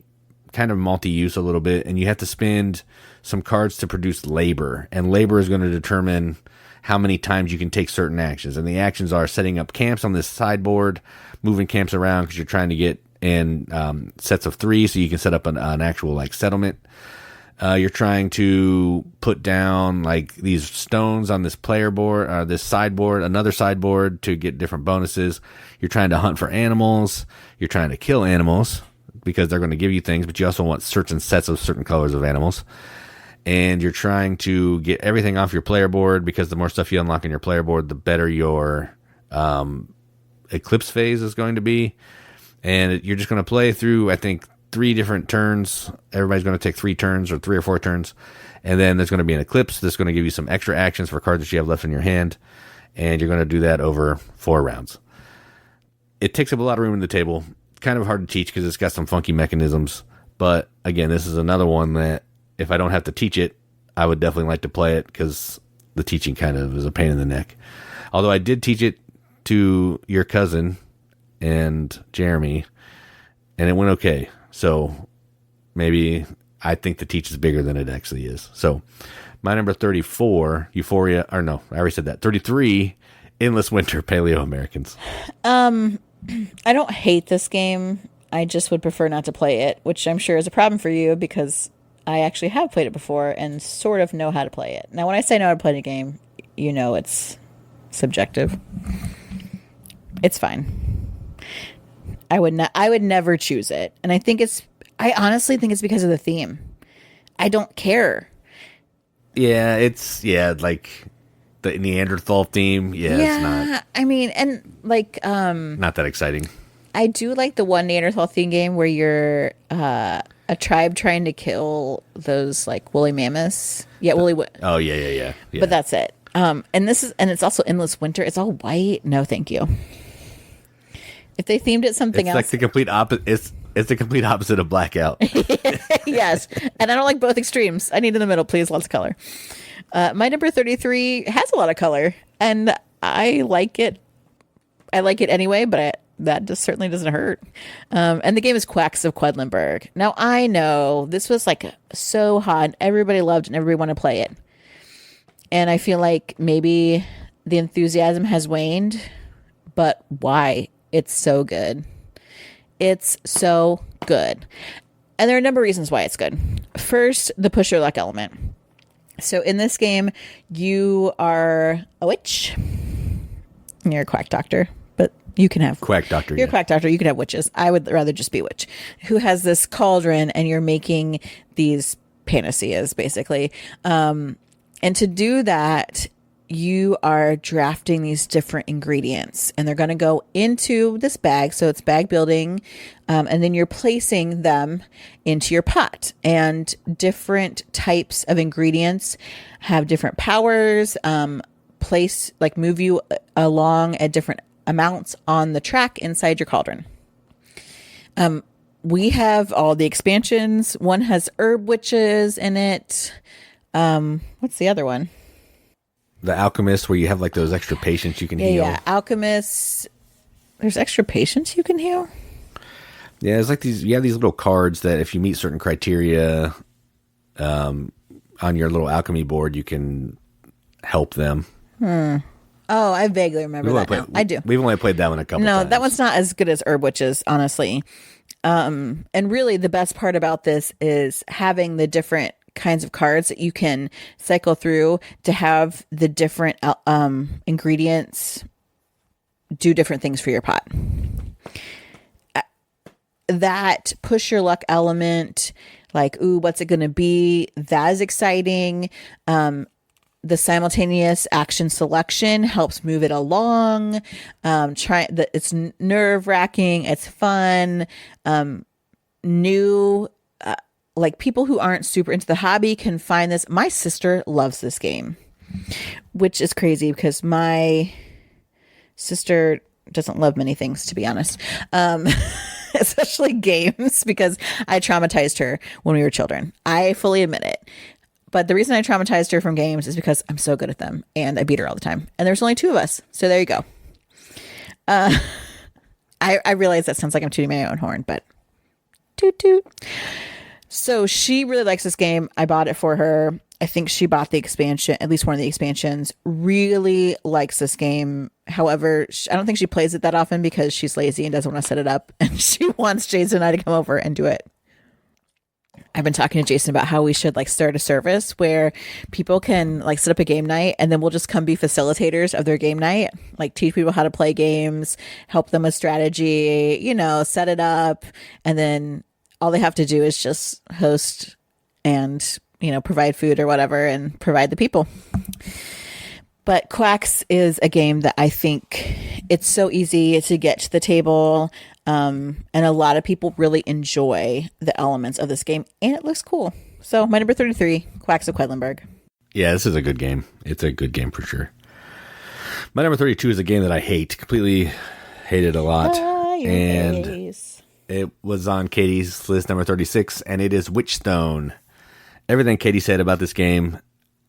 kind of multi-use a little bit, and you have to spend some cards to produce labor, and labor is going to determine how many times you can take certain actions. And the actions are setting up camps on this sideboard, moving camps around because you're trying to get in sets of 3 so you can set up an actual like settlement. You're trying to put down like these stones on this player board, this sideboard, another sideboard, to get different bonuses. You're trying to hunt for animals. You're trying to kill animals, because they're going to give you things, but you also want certain sets of certain colors of animals. and you're trying to get everything off your player board, because the more stuff you unlock on your player board, the better your eclipse phase is going to be. And you're just going to play through, I think, 3 different turns. Everybody's going to take 3 turns or 3 or 4 turns. And then there's going to be an eclipse that's going to give you some extra actions for cards that you have left in your hand. And you're going to do that over 4 rounds. It takes up a lot of room in the table. Kind of hard to teach because it's got some funky mechanisms. But again, this is another one that if I don't have to teach it, I would definitely like to play it, because the teaching kind of is a pain in the neck. Although I did teach it to your cousin and Jeremy, and it went okay. So maybe I think the teach is bigger than it actually is. So my number 34, Euphoria, or no, I already said that. 33, Endless Winter, Paleoamericans. I don't hate this game. I just would prefer not to play it, which I'm sure is a problem for you, because I actually have played it before and sort of know how to play it. Now, when I say know how to play the game, you know it's subjective. It's fine. I would never choose it. And I honestly think it's because of the theme. I don't care. Yeah, like the Neanderthal theme. Yeah, it's not. I mean, and like, not that exciting. I do like the one Neanderthal theme game where you're a tribe trying to kill those like woolly mammoths. Yeah, Oh yeah. But that's it. And it's also Endless Winter. It's all white. No, thank you. If they themed it something else, like the complete opposite. It's the complete opposite of Blackout. Yes, and I don't like both extremes. I need in the middle, please. Lots of color. My number 33 has a lot of color, and I like it. I like it anyway, but that just certainly doesn't hurt. And the game is Quacks of Quedlinburg. Now, I know this was like so hot, and everybody loved and everybody wanted to play it. And I feel like maybe the enthusiasm has waned, but why? It's so good. It's so good. And there are a number of reasons why it's good. First, the push your luck element. So in this game, you are a witch. You're a quack doctor, but you can have quack doctor. You're a quack doctor. You can have witches. I would rather just be a witch who has this cauldron, and you're making these panaceas, basically. And to do that, you are drafting these different ingredients, and they're going to go into this bag. So it's bag building. And then you're placing them into your pot, and different types of ingredients have different powers, move you along at different amounts on the track inside your cauldron. We have all the expansions. One has herb witches in it. What's the other one? The Alchemist, where you have like those extra patients you can heal. Yeah, Alchemists. There's extra patients you can heal. Yeah, it's like you have these little cards that if you meet certain criteria on your little alchemy board, you can help them. Oh, I vaguely remember that now. I do. We've only played that one a couple times. No, that one's not as good as herb witches, honestly. And really the best part about this is having the different kinds of cards that you can cycle through to have the different ingredients do different things for your pot. That push your luck element, like, ooh, what's it going to be? That is exciting. The simultaneous action selection helps move it along. It's nerve wracking. It's fun. New, like people who aren't super into the hobby can find this. My sister loves this game, which is crazy because my sister doesn't love many things, to be honest. Especially games, because I traumatized her when we were children. I fully admit it. But the reason I traumatized her from games is because I'm so good at them and I beat her all the time. And there's only 2 of us. So there you go. I realize that sounds like I'm tooting my own horn, but toot toot. So she really likes this game. I bought it for her. I think she bought the expansion, at least one of the expansions, really likes this game. However, I don't think she plays it that often because she's lazy and doesn't want to set it up. And she wants Jason and I to come over and do it. I've been talking to Jason about how we should like start a service where people can like set up a game night and then we'll just come be facilitators of their game night, like teach people how to play games, help them with strategy, set it up. And then all they have to do is just host and provide food or whatever and provide the people. But Quacks is a game that I think it's so easy to get to the table. And a lot of people really enjoy the elements of this game, and it looks cool. So my number 33, Quacks of Quedlinburg. Yeah, this is a good game. It's a good game for sure. My number 32 is a game that I hate. Completely hate it a lot. And it was on Katie's list, number 36, and it is Witchstone. Everything Katie said about this game,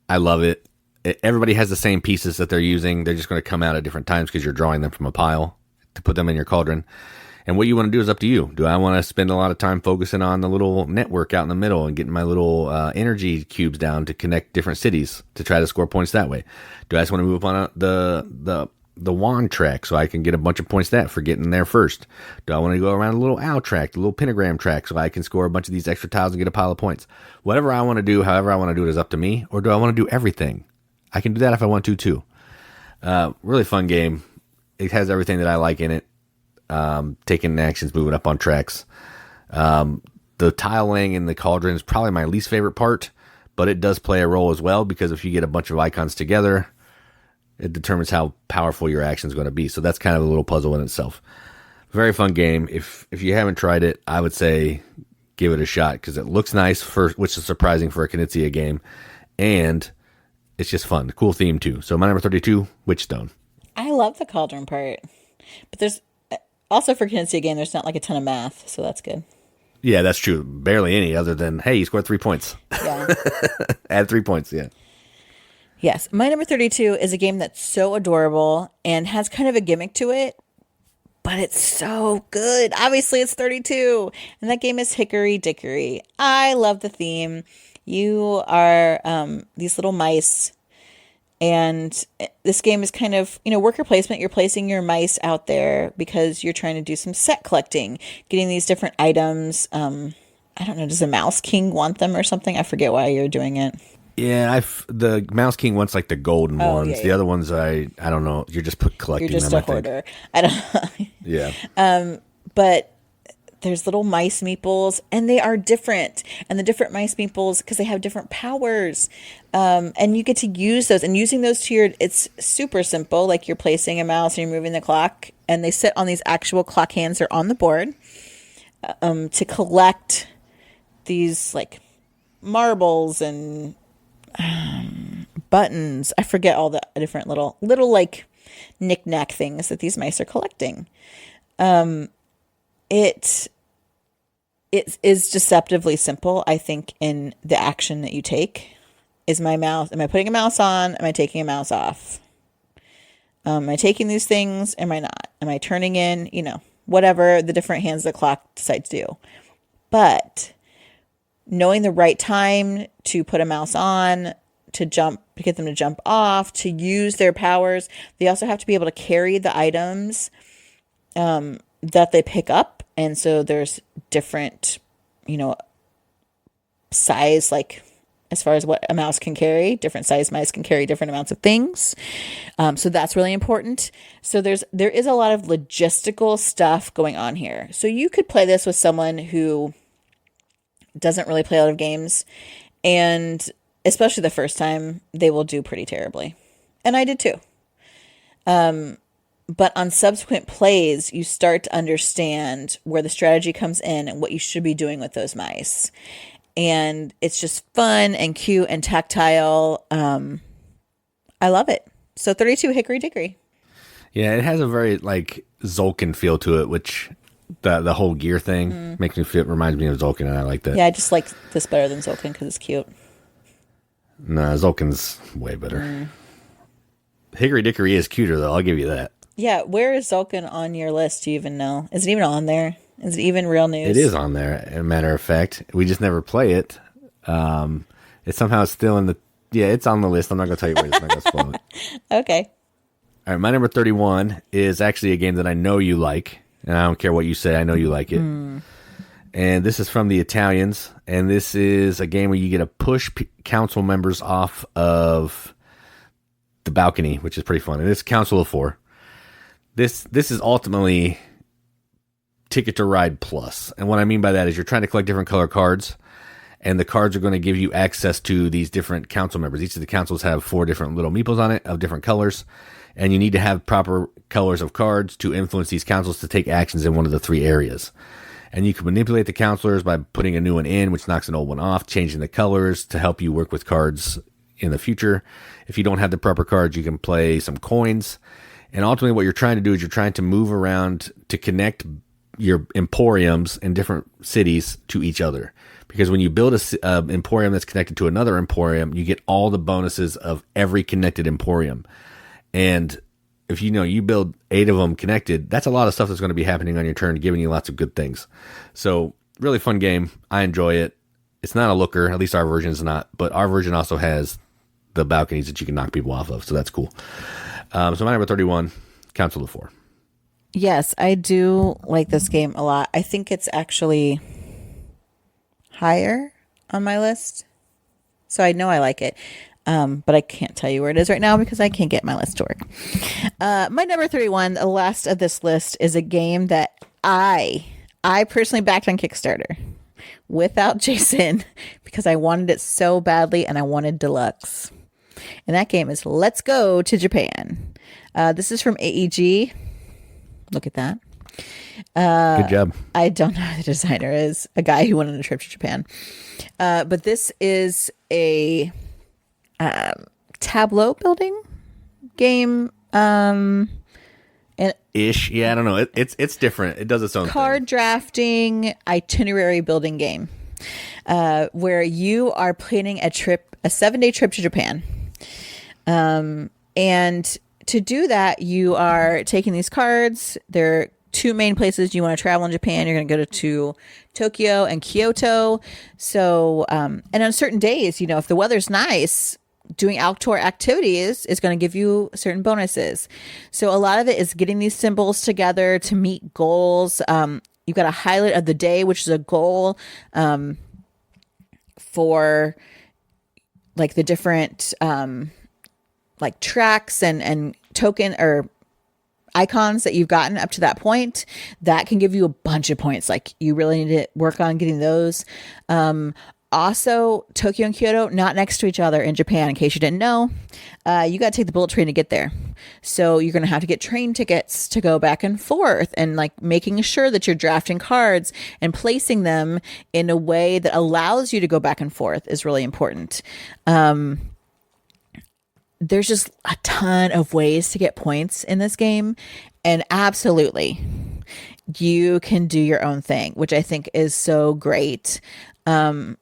I love it. Everybody has the same pieces that they're using. They're just going to come out at different times because you're drawing them from a pile to put them in your cauldron. And what you want to do is up to you. Do I want to spend a lot of time focusing on the little network out in the middle and getting my little energy cubes down to connect different cities to try to score points that way? Do I just want to move up on the wand track so I can get a bunch of points for getting there first? Do I want to go around a little owl track, the little pentagram track, so I can score a bunch of these extra tiles and get a pile of points? Whatever I want to do, however I want to do it is up to me. Or do I want to do everything? I can do that if I want to too. Really fun game. It has everything that I like in it. Taking actions, moving up on tracks. The tile laying in the cauldron is probably my least favorite part, but it does play a role as well, because if you get a bunch of icons together, it determines how powerful your action is going to be. So that's kind of a little puzzle in itself. Very fun game. If you haven't tried it, I would say give it a shot, because it looks nice, which is surprising for a Knizia game, and it's just fun. Cool theme too. So my number 32, Witchstone. I love the cauldron part, but there's also, for Knizia game, there's not like a ton of math, so that's good. Yeah, that's true. Barely any, other than, hey, you scored 3 points. Yeah. Add 3 points, yeah. Yes. My number 32 is a game that's so adorable and has kind of a gimmick to it, but it's so good. Obviously, it's 32. And that game is Hickory, Dickory. I love the theme. You are these little mice. And this game is kind of, worker placement. You're placing your mice out there because you're trying to do some set collecting, getting these different items. I don't know. Does the Mouse King want them or something? I forget why you're doing it. Yeah, the Mouse King wants like the golden ones. Yeah. The other ones, I don't know. You're just collecting them. You're just a hoarder. I don't. Yeah. But there's little mice meeples, and they are different. And the different mice meeples, because they have different powers, and you get to use those. And using those to it's super simple. Like you're placing a mouse and you're moving the clock, and they sit on these actual clock hands. They're on the board to collect these like marbles and buttons. I forget all the different little like knick-knack things that these mice are collecting. It is deceptively simple, I think, in the action that you take. Am I putting a mouse on? Am I taking a mouse off? Am I taking these things? Am I not? Am I turning in? Whatever the different hands of the clock decide to do. But knowing the right time to put a mouse on, to get them to jump off, to use their powers. They also have to be able to carry the items that they pick up. And so there's different, size, like as far as what a mouse can carry. Different size mice can carry different amounts of things. So that's really important. So there is a lot of logistical stuff going on here. So you could play this with someone who doesn't really play a lot of games, and especially the first time, they will do pretty terribly. And I did too. But on subsequent plays, you start to understand where the strategy comes in and what you should be doing with those mice. And it's just fun and cute and tactile. I love it. So 32 Hickory Dickory. Yeah, it has a very like Zolkin feel to it, which the whole gear thing makes me reminds me of Zolkin, and I like that. Yeah, I just like this better than Zolkin because it's cute. Nah, Zolkin's way better. Hickory Dickory is cuter, though. I'll give you that. Yeah, where is Zolkin on your list? Do you even know? Is it even on there? Is it even real news? It is on there, as a matter of fact. We just never play it. It's somehow still in the... Yeah, it's on the list. I'm not going to tell you where it's not going to spoil it. Okay. All right, my number 31 is actually a game that I know you like, and I don't care what you say. I know you like it. And this is from the Italians, and this is a game where you get to push council members off of the balcony, which is pretty fun. And it's Council of Four. This is ultimately Ticket to Ride Plus. And what I mean by that is you're trying to collect different color cards, And the cards are going to give you access to these different council members. Each of the councils have 4 different little meeples on it of different colors. And you need to have proper colors of cards to influence these councils to take actions in one of the 3 areas. And you can manipulate the counselors by putting a new one in, which knocks an old one off, changing the colors to help you work with cards in the future. If you don't have the proper cards, you can play some coins. And ultimately what you're trying to do is you're trying to move around to connect your emporiums in different cities to each other. Because when you build a emporium that's connected to another emporium, you get all the bonuses of every connected emporium. And if you build 8 of them connected, that's a lot of stuff that's going to be happening on your turn, giving you lots of good things. So really fun game. I enjoy it. It's not a looker, at least our version is not, but our version also has the balconies that you can knock people off of. So that's cool. So my number 31, Council of 4. Yes, I do like this game a lot. I think it's actually higher on my list. So I know I like it. But I can't tell you where it is right now because I can't get my list to work. My number 31, the last of this list, is a game that I personally backed on Kickstarter without Jason because I wanted it so badly and I wanted deluxe. And that game is Let's Go to Japan. This is from AEG. Look at that. Good job. I don't know who the designer is. A guy who went on a trip to Japan. But this is a tableau building game. And Ish. Yeah, I don't know. It's different. It does its own card thing. drafting, itinerary building game. Where you are planning a 7-day trip to Japan. And to do that, you are taking these cards. There are 2 main places you want to travel in Japan. You're going to go to Tokyo and Kyoto. So, and on certain days, if the weather's nice, doing outdoor activities is going to give you certain bonuses. So a lot of it is getting these symbols together to meet goals. You've got a highlight of the day, which is a goal for like the different like tracks and token or icons that you've gotten up to that point. That can give you a bunch of points. Like you really need to work on getting those. Also, Tokyo and Kyoto, not next to each other in Japan, in case you didn't know. You got to take the bullet train to get there. So you're going to have to get train tickets to go back and forth, and like making sure that you're drafting cards and placing them in a way that allows you to go back and forth is really important. There's just a ton of ways to get points in this game. And absolutely, you can do your own thing, which I think is so great. And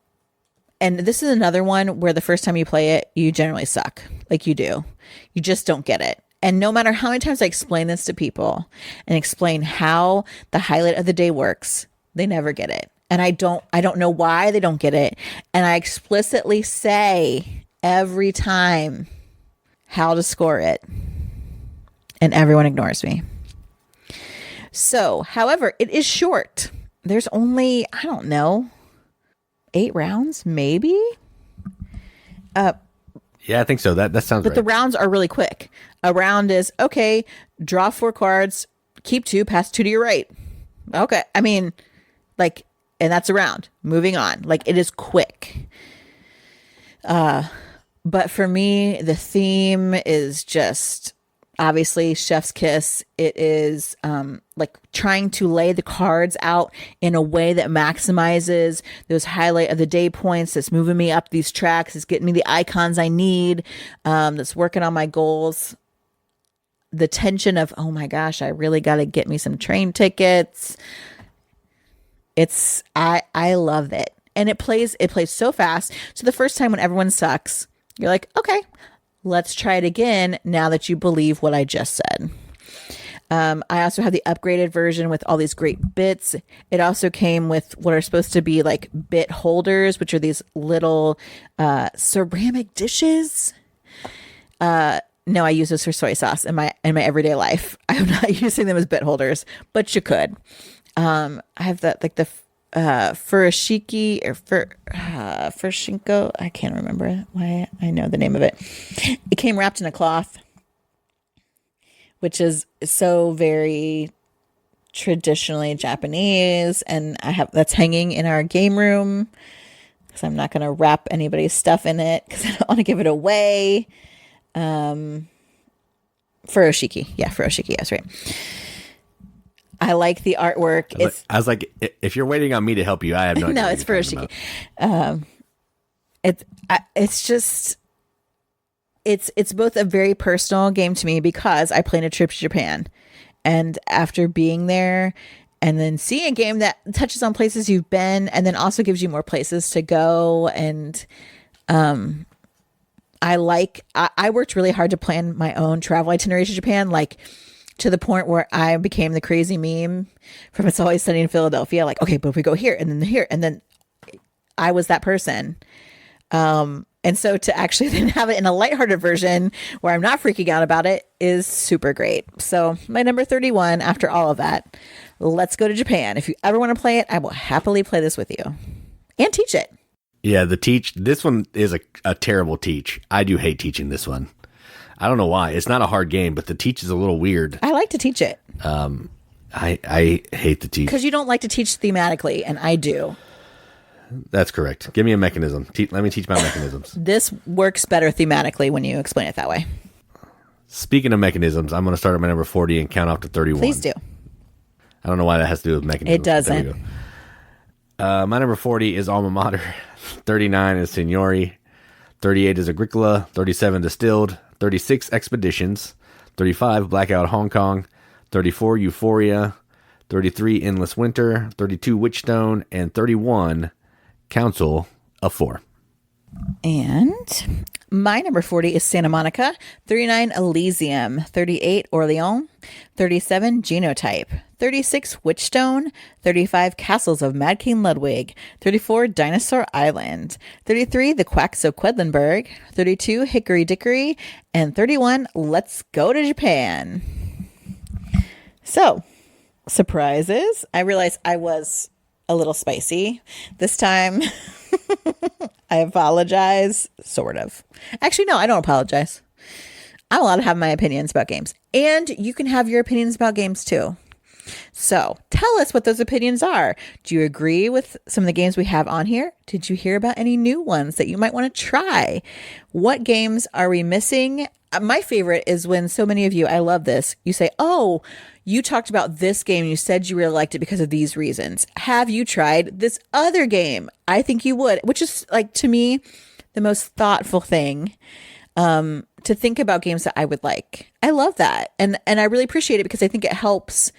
this is another one where the first time you play it, you generally suck. Like you do. You just don't get it. And no matter how many times I explain this to people and explain how the highlight of the day works, they never get it. And I don't know why they don't get it. And I explicitly say every time how to score it. And everyone ignores me. So, however, it is short. There's only, 8 rounds, maybe? Yeah, I think so. That sounds right. But the rounds are really quick. A round is, okay, draw 4 cards, keep 2, pass 2 to your right. Okay. And that's a round. Moving on. Like, it is quick. But for me, the theme is just obviously chef's kiss. It is like trying to lay the cards out in a way that maximizes those highlight of the day points. That's moving me up these tracks. It's getting me the icons I need. That's working on my goals. The tension of, oh my gosh, I really got to get me some train tickets. I love it. And it plays so fast. So the first time when everyone sucks, you're like, okay, let's try it again now that you believe what I just said. I also have the upgraded version with all these great bits. It also came with what are supposed to be like bit holders, which are these little ceramic dishes. No, I use those for soy sauce in my everyday life. I'm not using them as bit holders, but you could. I have that like the furoshiki or furoshinko. I can't remember why I know the name of it. It came wrapped in a cloth, which is so very traditionally Japanese, and that's hanging in our game room. because I'm not going to wrap anybody's stuff in it because I don't want to give it away. Furoshiki. Yeah, Furoshiki. That's right. I like the artwork. I was like, if you're waiting on me to help you, I have no idea. No, it's Furoshiki. It's just, it's both a very personal game to me because I planned a trip to Japan. And after being there and then seeing a game that touches on places you've been and then also gives you more places to go. And I worked really hard to plan my own travel itinerary to Japan, like to the point where I became the crazy meme from It's Always Sunny in Philadelphia. Like, okay, but if we go here and then here, and then I was that person. And so to actually then have it in a lighthearted version where I'm not freaking out about it is super great. So my number 31, after all of that, let's go to Japan. If you ever want to play it, I will happily play this with you and teach it. Yeah, this one is a terrible teach. I do hate teaching this one. I don't know why. It's not a hard game, but the teach is a little weird. I like to teach it. I hate the teach. Because you don't like to teach thematically, and I do. That's correct. Give me a mechanism. Let me teach my mechanisms. This works better thematically when you explain it that way. Speaking of mechanisms, I'm going to start at my number 40 and count off to 31. Please do. I don't know why that has to do with mechanisms. It doesn't. My number 40 is Alma Mater. 39 is Signorie. 38 is Agricola. 37 Distilled. 36 Expeditions. 35 Blackout Hong Kong. 34 Euphoria. 33 Endless Winter. 32 Witchstone. And 31 Council of Four. And my number 40 is Santa Monica, 39 Elysium, 38 Orleans, 37 Genotype, 36 Witchstone, 35 Castles of Mad King Ludwig, 34 Dinosaur Island, 33 The Quacks of Quedlinburg, 32 Hickory Dickory, and 31 Let's Go to Japan. So, surprises. I realized I was a little spicy this time. I apologize, sort of. Actually, no, I don't apologize. I'm allowed to have my opinions about games. And you can have your opinions about games too. So tell us what those opinions are. Do you agree with some of the games we have on here? Did you hear about any new ones that you might want to try? What games are we missing? My favorite is when so many of you, I love this, you say, oh, you talked about this game. You said you really liked it because of these reasons. Have you tried this other game? I think you would, which is like, to me, the most thoughtful thing to think about games that I would like. I love that. And I really appreciate it because I think it helps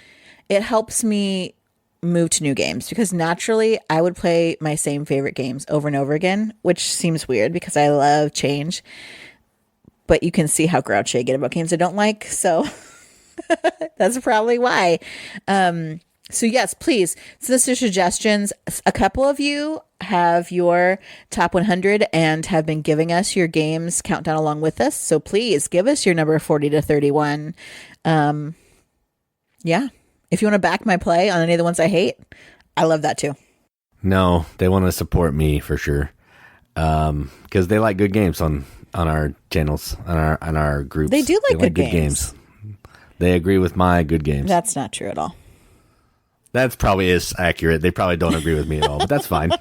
me move to new games because naturally I would play my same favorite games over and over again, which seems weird because I love change. But you can see how grouchy I get about games I don't like. So that's probably why. So yes, please send us your suggestions. A couple of you have your top 100 and have been giving us your games countdown along with us. So please give us your number 40 to 31. Yeah. If you want to back my play on any of the ones I hate, I love that too. No, they want to support me for sure. Because they like good games on our channels, on our groups. They do like good games. They agree with my good games. That's not true at all. That's probably is accurate. They probably don't agree with me at all, but that's fine.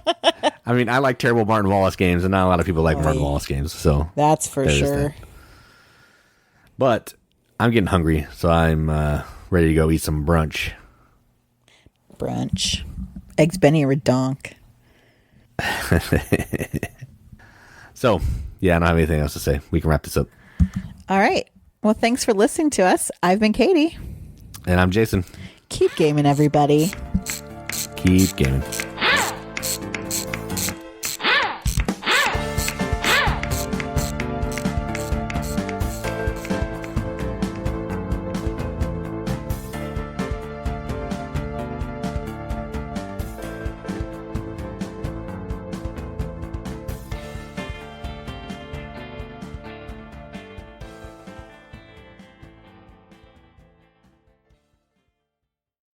I mean, I like terrible Martin Wallace games, and not a lot of people like Martin Wallace games. So that's for sure. But I'm getting hungry, so I'm ready to go eat some brunch. Brunch. Eggs Benny redonk. So, yeah, I don't have anything else to say. We can wrap this up. All right. Well, thanks for listening to us. I've been Katie. And I'm Jason. Keep gaming, everybody. Keep gaming.